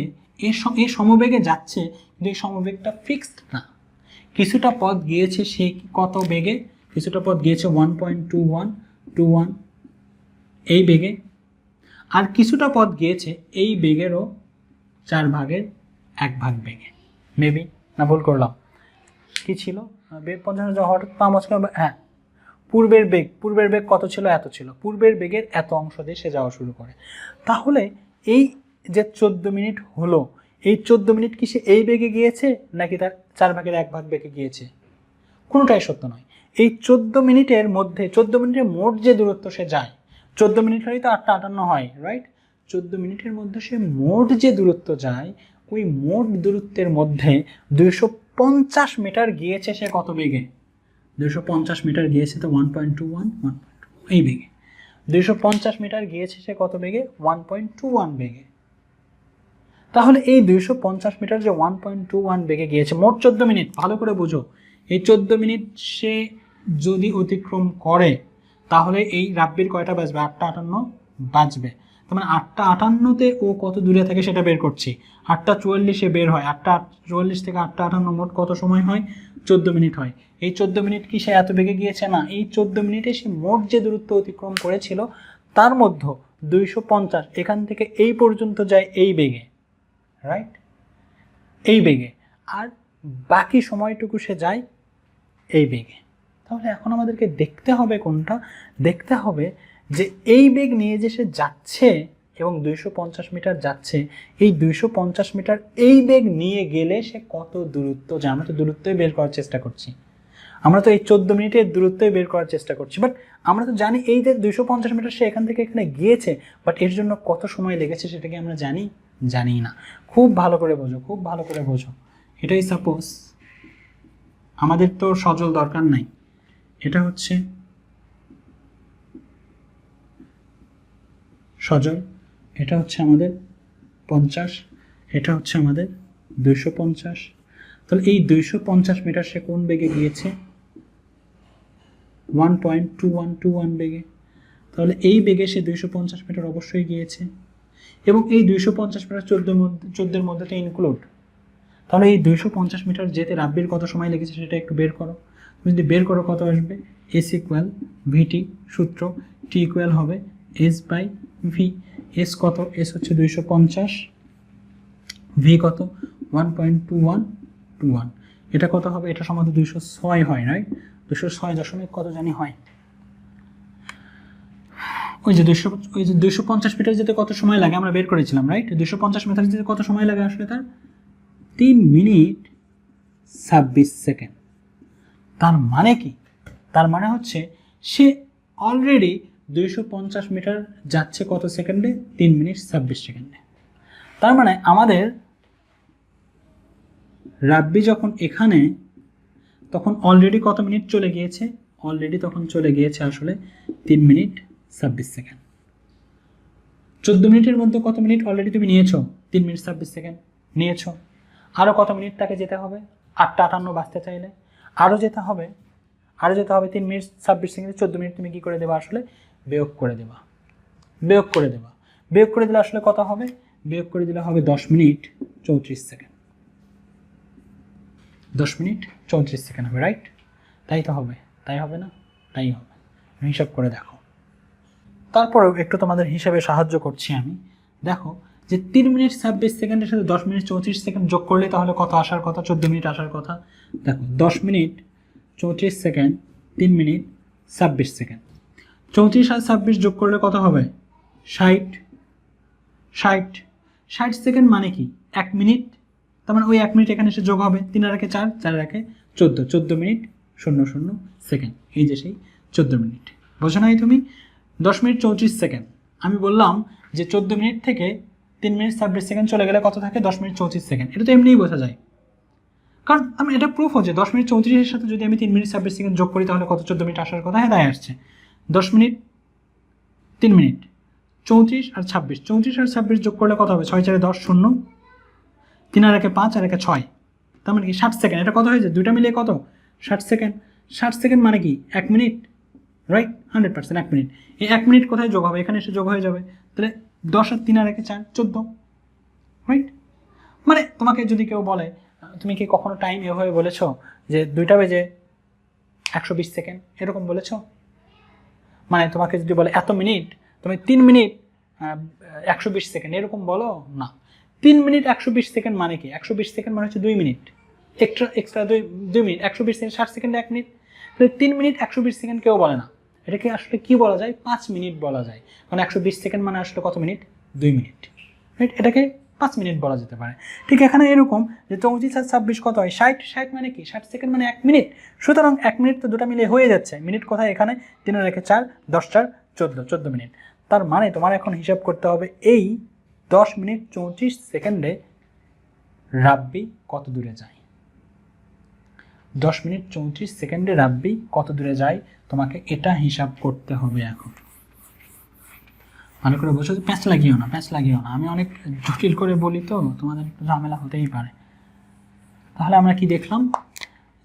এ সমবেগে যাচ্ছে, কিন্তু এই সমবেগটা ফিক্সড না। কিছুটা পথ গিয়েছে সে কত বেগে? কিছুটা পথ গিয়েছে 1.21 এই বেগে, আর কিছুটা পথ গিয়েছে এই বেগেরও 1/4 বেগে। মেবি না ভুল করলাম? কি ছিল বেগ? 50 হঠাৎ পাঁচকে, হ্যাঁ, পূর্বের বেগ কত ছিল? এত ছিল। পূর্বের বেগের এত অংশ দিয়ে সে যাওয়া শুরু করে। তাহলে এই যে 14 মিনিট হলো, এই 14 মিনিট কি সে এই বেগে গিয়েছে নাকি তার 1/4 বেগে গিয়েছে? কোনোটাই সত্য নয়। এই 14 মিনিটের মধ্যে 14 মিনিটের মোট যে দূরত্ব সে যায়, 14 মিনিট হলেই তো 8:58 হয়, রাইট? 14 মিনিটের মধ্যে সে মোট যে দূরত্ব যায়, ওই মোট দূরত্বের মধ্যে 250 মিটার গিয়েছে সে কত বেগে? 250 মিটার গিয়েছে তো 1.21 এই বেগে। 250 মিটার গিয়েছে সে কত বেগে? 1.21 বেগে। তাহলে এই 250 মিটার যে 1.21 বেগে গিয়েছে, মোট 14 মিনিট, ভালো করে বুঝো, এই 14 মিনিট সে যদি অতিক্রম করে তাহলে এই রাব্বির কয়টা বাজবে? 8:58 বাজবে। তার মানে 8:58-তে ও কত দূরে থাকে সেটা বের করছি। 8:44-এ বের হয়, 8:44 থেকে 8:58 মোট কত সময় হয়? 14 মিনিট হয়। এই 14 মিনিট কি সে এত বেগে গিয়েছে? না, এই 14 মিনিটে সে মোট যে দূরত্ব অতিক্রম করেছিল তার মধ্যে 250 এখান থেকে এই পর্যন্ত যায় এই বেগে, রাইট? এই বেগে, আর বাকি সময়টুকু সে যায় এই বেগে। তাহলে এখন আমাদেরকে দেখতে হবে কোনটা? দেখতে হবে যে এই বেগ নিয়ে যে সে যাচ্ছে এবং 250 মিটার যাচ্ছে, এই 250 মিটার এই বেগ নিয়ে গেলে সে কত দূরত্ব যায়? আমরা তো দূরত্বই বের করার চেষ্টা করছি, আমরা তো এই 14 মিনিটের দূরত্বই বের করার চেষ্টা করছি। বাট আমরা তো জানি এই যে 250 মিটার সে এখান থেকে এখানে গিয়েছে, বাট এর জন্য কত সময় লেগেছে সেটা কি আমরা জানি? জানি না। খুব ভালো করে বোঝো, খুব ভালো করে বোঝো। এটাই সাপোজ, আমাদের তো সজল দরকার নাই, এটা হচ্ছে সজল, এটা হচ্ছে আমাদের 50, এটা হচ্ছে আমাদের 250। তাহলে এই 250 মিটার সে কোন বেগে গিয়েছে? 1.2121 বেগে। তাহলে এই বেগে সে 250 মিটার অবশ্যই গিয়েছে, এবং এই 250 মিটার 14 মধ্যে তো ইনক্লুড। তাহলে এই 250 মিটার যেতে রাব্বির কত সময় লেগেছে সেটা একটু বের করো। তুমি যদি বের করো কত আসবে? এস ইকুয়াল ভিটি, সূত্র টি ইকুয়াল হবে এস বাই ভি। এস কত? এস হচ্ছে 250, ভি কত? 1.2121। এটা কত হবে? এটা সম্ভবত 206 হয়, রাইট? 206 দশমিক কত জানি হয়। ওই যে 250 মিটার যেতে কত সময় লাগে আমরা বের করেছিলাম, রাইট? 250 মিটার যেতে কত সময় লাগে আসলে? তার 3 মিনিট 26 সেকেন্ড। তার মানে কি? তার মানে হচ্ছে সে অলরেডি 250 মিটার যাচ্ছে কত সেকেন্ডে? 3 মিনিট 26 সেকেন্ডে। তার মানে আমাদের রাব্বি যখন এখানে, তখন অলরেডি কত মিনিট চলে গিয়েছে? অলরেডি তখন চলে গিয়েছে আসলে 3 মিনিট 26 সেকেন্ড। 14 মিনিটের মধ্যে কত মিনিট অলরেডি তুমি নিয়েছো? 3 মিনিট 26 সেকেন্ড নিয়েছো। আরও কত মিনিট তাকে যেতে হবে? 8:58 বাজতে চাইলে আরও যেতে হবে 3 মিনিট 26 সেকেন্ডে 14 মিনিট তুমি কী করে দেবা? আসলে বিয়োগ করে দেবা। বিয়োগ করে দিলে আসলে কত হবে? বিয়োগ করে দিলে হবে 10 মিনিট 34 সেকেন্ড। 10 মিনিট 34 সেকেন্ড হবে, রাইট? তাই তো হবে, তাই হবে না? তাই হবে। হিসাব করে দেখো। তারপরেও একটু তোমাদের হিসাবে সাহায্য করছি আমি। দেখো যে 3 মিনিট 26 সেকেন্ডের সাথে 10 মিনিট 34 সেকেন্ড যোগ করলে তাহলে কত আসার কথা? 14 মিনিট আসার কথা। দেখো 10 মিনিট 34 সেকেন্ড, 3 মিনিট 26 সেকেন্ড। 34 আর 26 যোগ করলে কত হবে? 60 সেকেন্ড মানে কি? 1 মিনিট। তার মানে ওই 1 মিনিট এখানে এসে যোগ হবে। 3 আর 1 4, 4 আর 1 14 মিনিট 00 সেকেন্ড। এই যে সেই 14 মিনিট। বোঝো নাই তুমি? 10 মিনিট 34 সেকেন্ড। আমি বললাম যে 14 মিনিট থেকে 3 মিনিট 26 সেকেন্ড চলে গেলে কত থাকে? 10 মিনিট 34 সেকেন্ড। এটা তো এমনিই বোঝা যায়, কারণ আমি এটা প্রুফ হচ্ছে 10 মিনিট 34-এর সাথে যদি আমি 3 মিনিট 26 সেকেন্ড যোগ করি তাহলে কত? 14 মিনিট আসার কথা। হ্যাঁ, তাই আসছে। 10 মিনিট 3 মিনিট 34 আর 26, 34 আর 26 যোগ করলে কত হবে? 6 4 10 0, 3 আর 1 5 আর 1 6। তার মানে কি 60 সেকেন্ড। এটা কত হয়েছে? দুইটা মিলিয়ে কত? 60 সেকেন্ড। 60 সেকেন্ড মানে কি? 1 মিনিট, রাইট? 100% 1 মিনিট। এই 1 মিনিট কোথায় যোগ হবে? এখানে এসে যোগ হয়ে যাবে। তাহলে 10 আর 3 আর 1 4 14, রাইট? মানে তোমাকে যদি কেউ বলে, তুমি কি কখনো টাইম এভাবে বলেছো যে 2টা বেজে 120 সেকেন্ড এরকম বলেছো? মানে তোমাকে যদি বলে এত মিনিট, তুমি 3 মিনিট 120 সেকেন্ড এরকম বলো না। 3 মিনিট 120 সেকেন্ড মানে কি? 120 সেকেন্ড মানে হচ্ছে 2 মিনিট এক্সট্রা 2 মিনিট। 120 সেকেন্ড 60 সেকেন্ডে 1 মিনিট। তাহলে 3 মিনিট 120 সেকেন্ড কেউ বলে না। এটাকে আসলে কি বলা যায়? 5 মিনিট বলা যায়। কারণ 120 সেকেন্ড মানে আসলে কত মিনিট? 2 minute, right? এটাকে 5 মিনিট বলা যেতে পারে। ঠিক এখানে এরকম যে 34 আর 26 কত হয়? 60 মানে কি? 60 সেকেন্ড মানে 1 মিনিট। সুতরাং 1 মিনিট তো দুটো মিলে হয়ে যাচ্ছে। মিনিট কোথায়? এখানে 3 আর 1 4, 10 4 14 মিনিট। তার মানে তোমার এখন হিসাব করতে হবে এই 10 মিনিট 34 সেকেন্ডে রাব্বি কত দূরে যায়। 10 মিনিট 34 সেকেন্ডে রাব্বি কত দূরে যায় তোমাকে এটা হিসাব করতে হবে। এখন ভালো করে বলছো, প্যাঁচ লাগিও না। আমি অনেক জটিল করে বলি তো, তোমাদের একটু ঝামেলা হতেই পারে। তাহলে আমরা কি দেখলাম?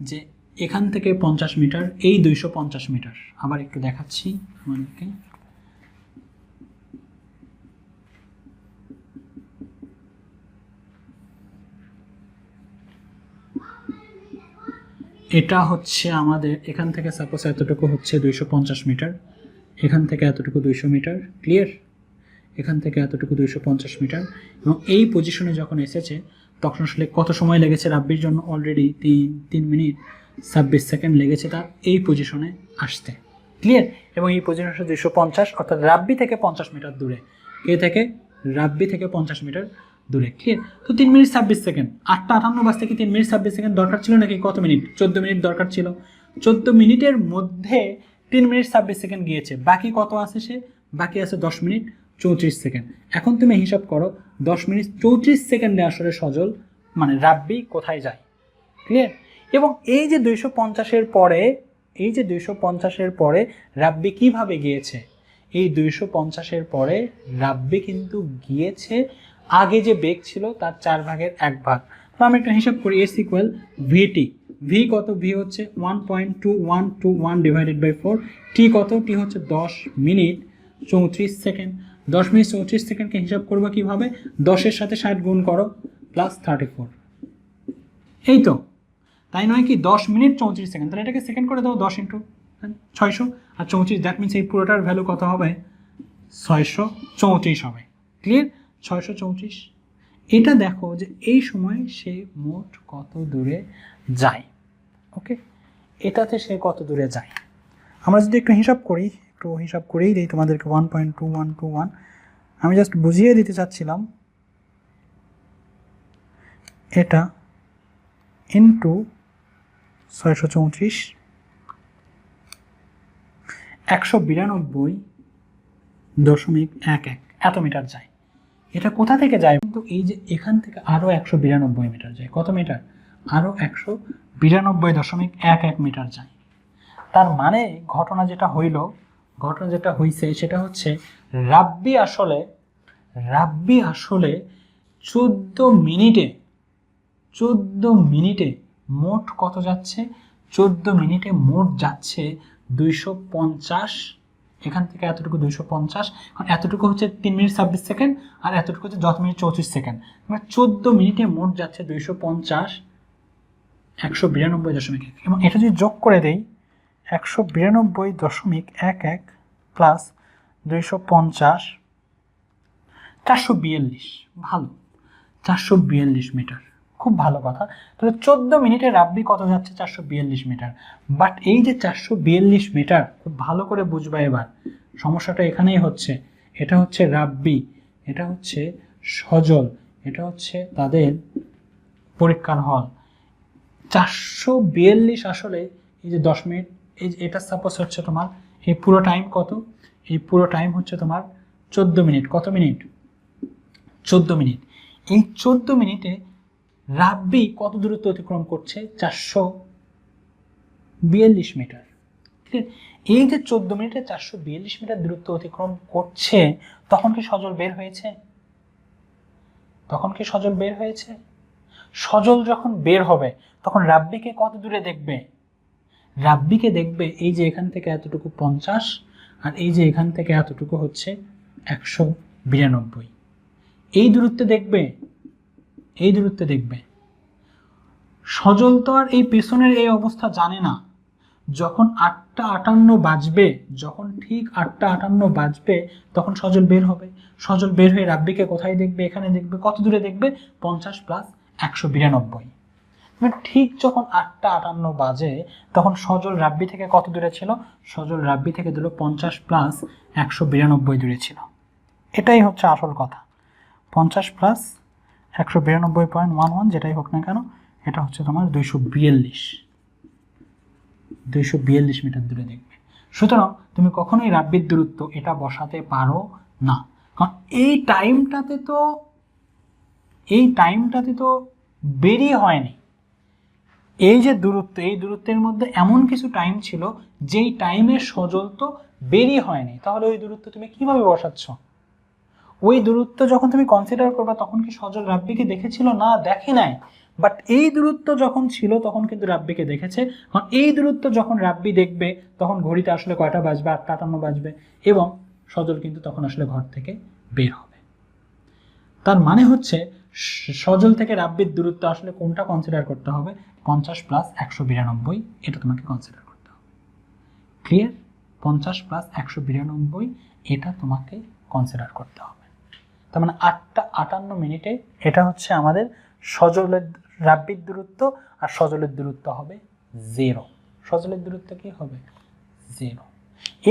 যে এখান থেকে 50 মিটার, এই 250 মিটার। আবার একটু দেখাচ্ছি আমাদেরকে। এটা হচ্ছে আমাদের এখান থেকে সাপোজ এতটুকু হচ্ছে 250 মিটার, এখান থেকে এতটুকু 200 মিটার, ক্লিয়ার? এখান থেকে এতটুকু 250 মিটার। এবং এই পজিশনে যখন এসেছে তখন আসলে কত সময় লেগেছে রাব্বির জন্য? অলরেডি 3 মিনিট 26 সেকেন্ড লেগেছে তার এই পজিশনে আসতে, ক্লিয়ার? এবং এই পজিশনে 250, অর্থাৎ রাব্বি থেকে 50 মিটার দূরে। এ থেকে রাব্বি থেকে 50 মিটার দূরে। ক্লিয়ার? তো 3 মিনিট 26 সেকেন্ড, 8:58 বাজতে কি 3 মিনিট 26 সেকেন্ড দরকার ছিল নাকি? কত মিনিট? 14 মিনিট দরকার ছিল। 14 মিনিটের মধ্যে 3 মিনিট 26 সেকেন্ড গিয়েছে, বাকি কত আছে? বাকি আছে 10 মিনিট 34 সেকেন্ড। এখন তুমি হিসাব করো 10 মিনিট 34 সেকেন্ডে আসলে সজল মানে রাব্বি কোথায় যায়। ক্লিয়ার? এবং এই যে 250-এর পরে রাব্বি কিভাবে গিয়েছে? এই 250-এর পরে রাব্বি কিন্তু গিয়েছে আগে যে বেগ ছিল তার 1/4। তো আমি একটা হিসাব করি, এস ইকুয়াল ভিটি। ভি কত? ভি হচ্ছে 1.2121 ডিভাইডেড বাই 4। টি কত? টি হচ্ছে 10 মিনিট 34 সেকেন্ড। 10 মিনিট 34 সেকেন্ডকে হিসাব করবো কিভাবে? 10-এর সাথে 60 গুণ করো প্লাস 34। এই তো, তাই নয় কি? 10 মিনিট 34 সেকেন্ড। তাহলে এটাকে সেকেন্ড করে দাও, 10 × 600 আর 34, দ্যাট মিনস এই পুরোটার ভ্যালু কত হবে? 634 হবে। ক্লিয়ার? 634। এটা দেখো যে এই সময় সে মোট কত দূরে যায়। ওকে, এটাতে সে কত দূরে যায় আমরা যদি একটু হিসাব করেই দিই তোমাদেরকে। 1.2121 আমি জাস্ট বুঝিয়ে দিতে চাচ্ছিলাম। এটা ইন্টু 634 192.11 এত মিটার যায়। এটা কোথা থেকে যায়? কিন্তু এই যে এখান থেকে আরও 192 মিটার যায়। কত মিটার? আরও 192.11 মিটার যায়। তার মানে ঘটনা যেটা হয়েছে সেটা হচ্ছে রাব্বি আসলে 14 মিনিটে মোট কত যাচ্ছে? 14 মিনিটে মোট যাচ্ছে 250। এখান থেকে এতটুকু 250, কারণ এতটুকু হচ্ছে 3 মিনিট 26 সেকেন্ড আর এতটুকু হচ্ছে 10 মিনিট 34 সেকেন্ড। মানে 14 মিনিটে মোট যাচ্ছে 250 192.1 এবং এটা যদি যোগ করে দেই 192.11 প্লাস 250 442। ভালো, 442 মিটার, খুব ভালো কথা। তাহলে 14 মিনিটে রাব্বি কত যাচ্ছে? 442 মিটার। বাট এই যে 442 মিটার, খুব ভালো করে বুঝবা এবার, সমস্যাটা এখানেই হচ্ছে। এটা হচ্ছে রাব্বি, এটা হচ্ছে সজল, এটা হচ্ছে তাদের পরীক্ষার হল। 442 আসলে এই যে 10 মিনিট, এই এটা সাপোজ হচ্ছে তোমার এই পুরো টাইম কত? এই পুরো টাইম হচ্ছে তোমার 14 মিনিট। কত মিনিট? 14 মিনিট। এই 14 মিনিটে রাব্বি কত দূরত্ব অতিক্রম করছে? 442 মিটার। এই যে 14 মিনিটে 442 মিটার দূরত্ব অতিক্রম করছে, তখন কি সজল বের হয়েছে? সজল যখন বের হবে তখন রাব্বিকে কত দূরে দেখবে? রাব্বিকে দেখবে এই যে এখান থেকে এতটুকু 50 আর এই যে এখান থেকে এতটুকু হচ্ছে 192। এই দূরত্বে দেখবে। সজল তো আর এই পেছনের এই অবস্থা জানে না। যখন 8:58 বাজবে, ঠিক 8:58 বাজবে, তখন সজল বের হবে। সজল বের হয়ে রাব্বিকে কোথায় দেখবে? এখানে দেখবে। কত দূরে দেখবে? 50 প্লাস 192। ঠিক যখন 8:58 বাজে তখন সজল রাব্বি থেকে কত দূরে ছিল? সজল রাব্বি থেকে দিল 50 প্লাস 192 দূরে ছিল। এটাই হচ্ছে আসল কথা। 50 প্লাস 192.11 যেটাই হোক না কেন, এটা হচ্ছে তোমার 242 মিটার দূরে দেখবে। সুতরাং তুমি কখনোই রাব্বির দূরত্ব এটা বসাতে পারো না, কারণ এই টাইমটাতে তো বেরিয়ে হয়নি। এই যে দূরত্ব, এই দূরত্বের মধ্যে এমন কিছু টাইম ছিল যেই টাইমে সজল তো বেরিয়ে হয়নি। তাহলে ওই দূরত্ব তুমি কিভাবে বসাচ্ছ? ওই দূরত্ব যখন তুমি কনসিডার করবা তখন কি সজল রাব্বিকে দেখেছিল? না, দেখে নাই। বাট এই দূরত্ব যখন ছিল তখন কিন্তু রাব্বিকে দেখেছে। কারণ এই দূরত্ব যখন রাব্বি দেখবে তখন ঘড়িতে আসলে কয়টা বাজবে? 8:58 বাজবে এবং সজল কিন্তু তখন আসলে ঘর থেকে বের হবে। তার মানে হচ্ছে সজল থেকে রাব্বির দূরত্ব আসলে কোনটা কনসিডার করতে হবে? 50 প্লাস 192, এটা তোমাকে কনসিডার করতে হবে। ক্লিয়ার? 50 প্লাস 192 এটা তোমাকে কনসিডার করতে হবে। তার মানে 8:58 মিনিটে এটা হচ্ছে আমাদের রাব্বির দূরত্ব, আর সজলের দূরত্ব হবে 0। সজলের দূরত্ব কি হবে? 0।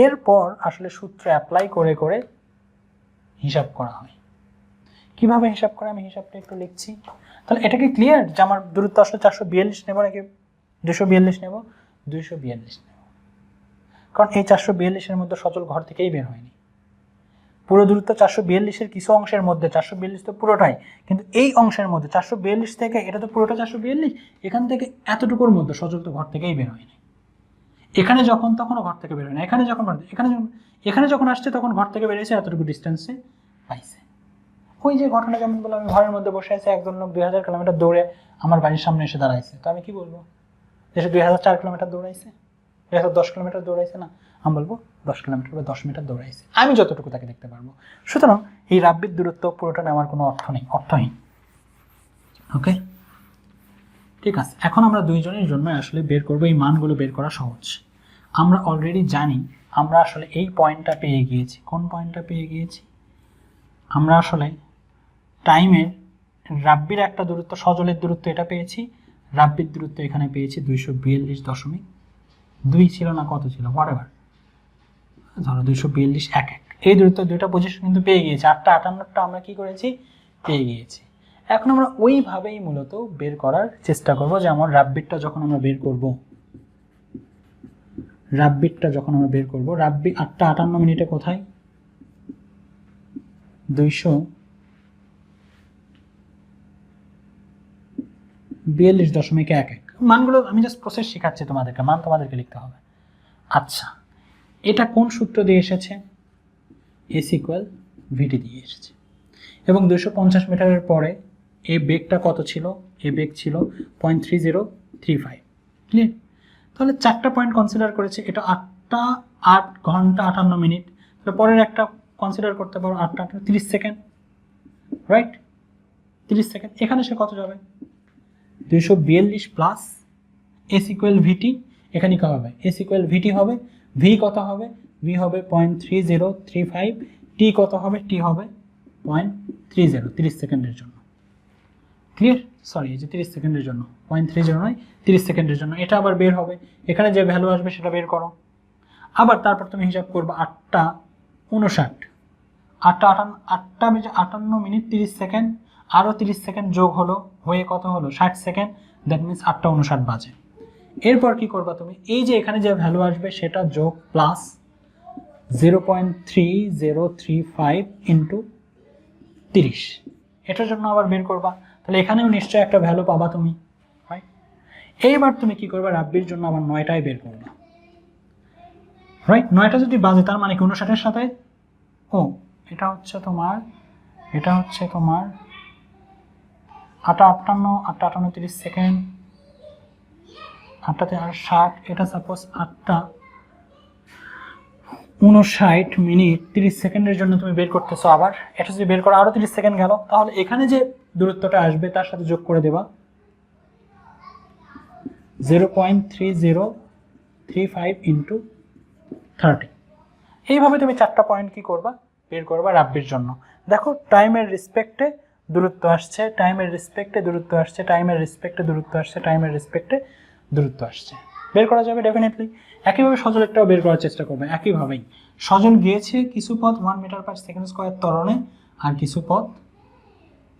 এরপর আসলে সূত্র অ্যাপ্লাই করে হিসাব করা হয়। কিভাবে হিসাব করে আমি হিসাবটা একটু লিখছি। তাহলে এটা কি ক্লিয়ার যে আমার দূরত্ব আসলে 442 নেব নাকি 242 নেব? 242 নেব, কারণ এই 442-এর মধ্যে সচল ঘর থেকেই বের হয়নি। পুরো দূরত্ব 442-এর কিছু অংশের মধ্যে, 442 তো পুরোটাই, কিন্তু এই অংশের মধ্যে 442 থেকে, এটা তো পুরোটা 442, এখান থেকে এতটুকুর মধ্যে সচল তো ঘর থেকেই বের হয়নি। এখানে যখন তখনও ঘর থেকে বের হয় না, এখানে যখন আসছে তখন ঘর থেকে বেরিয়েছে এতটুকু ডিস্টেন্সে পাইছে। ওই যে ঘটনা যেমন বললাম, আমি ঘরের মধ্যে বসে আছে, একজন লোক 2000 কিলোমিটার দৌড়ে আমার বাড়ির সামনে এসে দাঁড়াইছে, তো আমি কি বলবো? এসে 2004 কিলোমিটার দৌড়াইছে, 2010 কিলোমিটার দৌড়াইছে না, আমি বলবো 10 কিলোমিটার বা 10 মিটার দৌড়াইছে, আমি যতটুকু তাকে দেখতে পারবো। সুতরাং এই রাব্বির দূরত্ব পুরোটা নেওয়ার কোনো অর্থ নেই, অর্থহীন। ওকে, ঠিক আছে। এখন আমরা দুইজনের জন্য আসলে বের করবো, এই মানগুলো বের করা সহজ। আমরা অলরেডি জানি আমরা আসলে এই পয়েন্টটা পেয়ে গিয়েছি। কোন পয়েন্টটা পেয়ে গিয়েছি? আমরা আসলে টাইমের রাব্বির একটা দূরত্ব, সজলের দূরত্ব এটা পেয়েছি, রাব্বির দূরত্ব এখানে পেয়েছি 242.2 ছিল না, কত ছিল, হোয়াটএভার, ধরো 242.11। এই দূরত্ব দুইটা পজিশন কিন্তু পেয়ে গিয়েছি, 8টা 58টা আমরা কি করেছি, পেয়ে গিয়েছি। এখন আমরা ওইভাবেই মূলত বের করার চেষ্টা করব। যেমন রাব্বিরটা যখন আমরা বের করব, রাব্বি 8টা 58 মিনিটে কোথায়, 242.11। মানগুলো আমি জাস্ট প্রসেস শেখাচ্ছি তোমাদেরকে, মান তোমাদেরকে লিখতে হবে। আচ্ছা, এটা কোন সূত্র দিয়ে এসেছে? এস ইকুয়াল ভিটি দিয়ে এসেছে। এবং 250 মিটারের পরে এই বেগটা কত ছিল? এই বেগ ছিল 0.3035। ক্লিয়ার? তাহলে 4টা পয়েন্ট কনসিডার করেছে, এটা 8 ঘন্টা 58 মিনিট। তাহলে পরের একটা কনসিডার করতে পারো 8টা 30 সেকেন্ড, রাইট? 30 সেকেন্ড। এখানে সে কত যাবে? 242 প্লাস এস ইকুয়াল ভিটি। এখানে কী হবে? এস ইকুয়াল ভিটি হবে। ভি কত হবে? ভি হবে 0.3035। টি কত হবে? টি হবে 0.30, 30 সেকেন্ডের জন্য। ক্লিয়ার? সরি, এই যে 30 সেকেন্ডের জন্য, 0.30 নয়, 30 সেকেন্ডের জন্য। এটা আবার বের হবে, এখানে যে ভ্যালু আসবে সেটা বের করো। আবার তারপর তুমি হিসাব করবে 8টা 59, 8টা 58 মিনিট 30 সেকেন্ড, আরও 30 সেকেন্ড যোগ হলো, হয়ে কত হলো? 60 সেকেন্ড। দ্যাট মিনস 8টা 59 বাজে। এরপর কি করবা তুমি? এই যে এখানে যে ভ্যালু আসবে সেটা যোগ প্লাস 0.3035 ইন্টু 30, এটার জন্য আবার বের করবা। তাহলে এখানেও নিশ্চয়ই একটা ভ্যালু পাবা তুমি, রাইট? এইবার তুমি কি করবা? রাব্বির জন্য আবার 9টাই বের করবা, রাইট? 9টা যদি বাজে তার মানে কি 59-এর সাথে, ও এটা হচ্ছে তোমার 8টা 58, 30 সেকেন্ড, 8টাতে আর 60, এটা সাপোজ 8টা 59 মিনিট 30 সেকেন্ডের জন্য তুমি বের করতেছো। আবার এটা যদি বের করো আরও 30 সেকেন্ড গেল, তাহলে এখানে যে দূরত্বটা আসবে তার সাথে যোগ করে দেবা 0.3035 ইন্টু 30। এইভাবে তুমি 4টা পয়েন্ট কি করবা? বের করবা রাব্বির জন্য। দেখো টাইমের রেসপেক্টে দূরত্ব আসছে, টাইমের রেসপেক্টে দূরত্ব আসছে, টাইমের রেসপেক্টে দূরত্ব আসছে, টাইমের রেসপেক্টে দূরত্ব আসছে। বের করা যাবে ডেফিনেটলি। একইভাবে সজলেরটাও বের করার চেষ্টা করবে। একইভাবেই সজল গিয়েছে কিছু পথ 1 মিটার পার সেকেন্ড স্কোয়ার ত্বরণে, আর কিছু পথ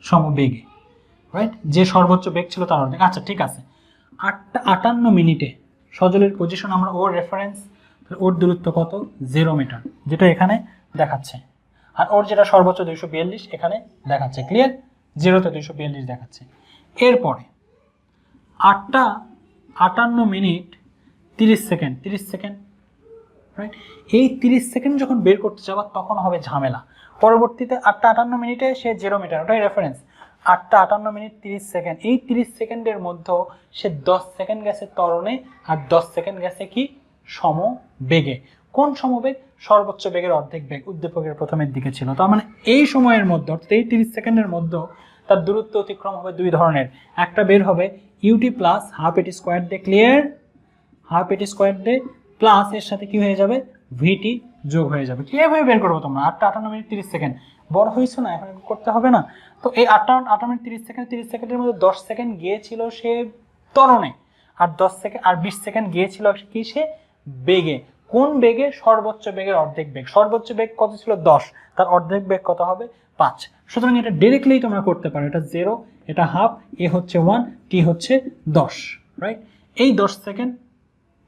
সমবেগে, রাইট? যে সর্বোচ্চ বেগ ছিল তার অর্ধেক। আচ্ছা ঠিক আছে, 8টা 58 মিনিটে সজলের পজিশন আমরা ওর রেফারেন্স, ওর দূরত্ব কত? 0 মিটার, যেটা এখানে দেখাচ্ছে। আর ওর যেটা সর্বোচ্চ 242 এখানে দেখাচ্ছে। ক্লিয়ার? 0তে 242 দেখাচ্ছে। এরপরে 8টা 58 মিনিট 30 সেকেন্ড, রাইট? এই 30 সেকেন্ড যখন বের করতে যাবা তখন হবে ঝামেলা। পরবর্তীতে 8টা 58 মিনিটে সে 0 মিটার, ওটাই রেফারেন্স। 8টা 58 মিনিট 30 সেকেন্ড, এই 30 সেকেন্ডের মধ্যে সে 10 সেকেন্ড গেছে ত্বরণে, আর 10 সেকেন্ড গেছে কি? সমবেগে। কোন সমবেগ? সর্বোচ্চ বেগের অর্ধেক বেগ, উদ্দীপকের প্রথমের দিকে ছিল। তার মানে এই সময়ের মধ্যে, অর্থাৎ এই 30 সেকেন্ডের মধ্যে তার দূরত্ব অতিক্রম হবে দুই ধরনের। একটা বের হবে ইউটি প্লাস হাফ এটি স্কোয়ার ডে। ক্লিয়ার? হাফ এটি স্কোয়ার ডে প্লাস এর সাথে কি হয়ে যাবে? ভিটি যোগ হয়ে যাবে। কিভাবে বের করবো তোমরা? 8টা 58 মিনিট 30 সেকেন্ড, বড় হয়েছো না, এখন করতে হবে না। তো এই 8টা 58 মিনিট 30 সেকেন্ডের মধ্যে 10 সেকেন্ড গিয়েছিল সে ত্বরণে, আর 10 সেকেন্ড আর 20 সেকেন্ড গিয়েছিল কি? সে বেগে। কোন বেগে? সর্বোচ্চ বেগের অর্ধেক বেগ। সর্বোচ্চ বেগ কত ছিল? 10, তার অর্ধেক বেগ কত হবে? 5। সুতরাং এটা ডিরেক্টলি তোমরা করতে পারো, এটা 0, এটা হাফ, এ হচ্ছে 1, টি হচ্ছে 10, রাইট? এই 10 সেকেন্ড,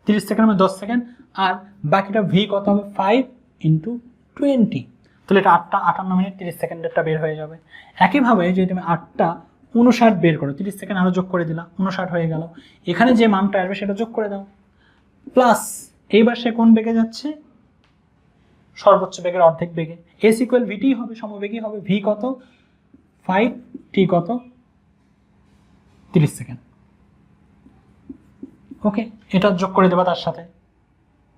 30 সেকেন্ড মানে 10 সেকেন্ড, আর বাকিটা ভি কত হবে? 5 × 20, তাহলে এটা 8টা 58 মিনিট 30 সেকেন্ডেরটা বের হয়ে যাবে। একইভাবে যদি তুমি 8টা 59 বের করো, 30 সেকেন্ড আরও যোগ করে দিলা, 59 হয়ে গেল। এখানে যে মানটা আসবে সেটা যোগ করে দাও, প্লাস এইবার সে কোন বেগে যাচ্ছে? সর্বোচ্চ বেগের অর্ধেক বেগে। এস ইকুয়াল ভিটি হবে, সমবেগী হবে। ভি কত? 5, টি কত? 30 সেকেন্ড। ওকে, এটা যোগ করে দেবা তার সাথে।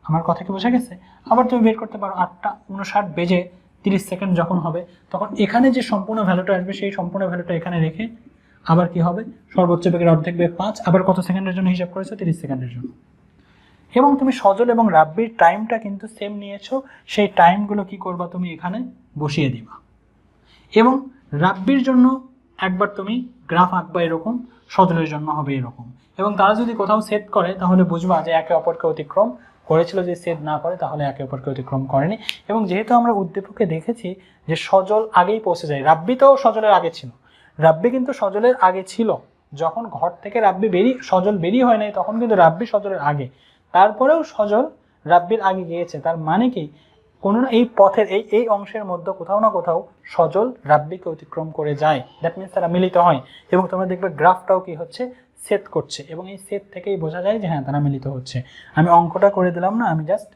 আমার কথা কি বোঝা গেছে? আবার তুমি বের করতে পারো 8টা 59 বেজে 30 সেকেন্ড যখন হবে, তখন এখানে যে সম্পূর্ণ ভ্যালুটা আসবে সেই সম্পূর্ণ ভ্যালুটা এখানে রেখে আবার কি হবে? সর্বোচ্চ বেগের অর্ধেক বেগ 5, আবার কত সেকেন্ডের জন্য হিসাব করেছো? 30 সেকেন্ডের জন্য। এবং তুমি সজল এবং রাব্বির টাইমটা কিন্তু সেম নিয়েছো, সেই টাইমগুলো কি করবা? তুমি এখানে বসিয়ে দিবা, এবং রাব্বির জন্য একবার তুমি গ্রাফ আঁকবা এরকম, সজলের জন্য হবে এরকম। এবং তারা যদি কোথাও সেট করে তাহলে বুঝবা যে একে অপরকে অতিক্রম করেছিল, যে সেট না করে তাহলে একে অপরকে অতিক্রম করেনি। এবং যেহেতু আমরা উদ্দীপকে দেখেছি যে সজল আগেই পৌঁছে যায়, রাব্বি তো সজলের আগে ছিল, রাব্বি কিন্তু সজলের আগে ছিল। যখন ঘর থেকে সজল বেরিয়ে হয় নাই তখন কিন্তু রাব্বি সজলের আগে, তারপরেও সজল রাব্বির আগে গিয়েছে। তার মানে কি, কোনো না এই পথের এই অংশের মধ্যে কোথাও না কোথাও সজল রাব্বিকে অতিক্রম করে যায়। দ্যাট মিনস তারা মিলিত হয়, এবং তোমরা দেখবে গ্রাফটাও কি হচ্ছে? সেট করছে, এবং এই সেট থেকেই বোঝা যায় যে হ্যাঁ তারা মিলিত হচ্ছে। আমি অঙ্কটা করে দিলাম না, আমি জাস্ট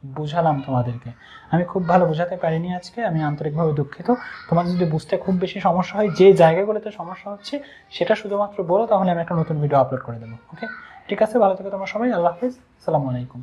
বুঝালাম তোমাদেরকে। আমি খুব ভালো বোঝাতে পারিনি আজকে, আমি আন্তরিকভাবে দুঃখিত। তোমাদের যদি বুঝতে খুব বেশি সমস্যা হয়, যে জায়গাগুলোতে সমস্যা হচ্ছে সেটা শুধুমাত্র বলো, তাহলে আমি একটা নতুন ভিডিও আপলোড করে দেবো। ওকে, ঠিক আছে, ভালো থেকো তোমরা সবাই। আল্লাহ হাফিজ, আসসালামু আলাইকুম।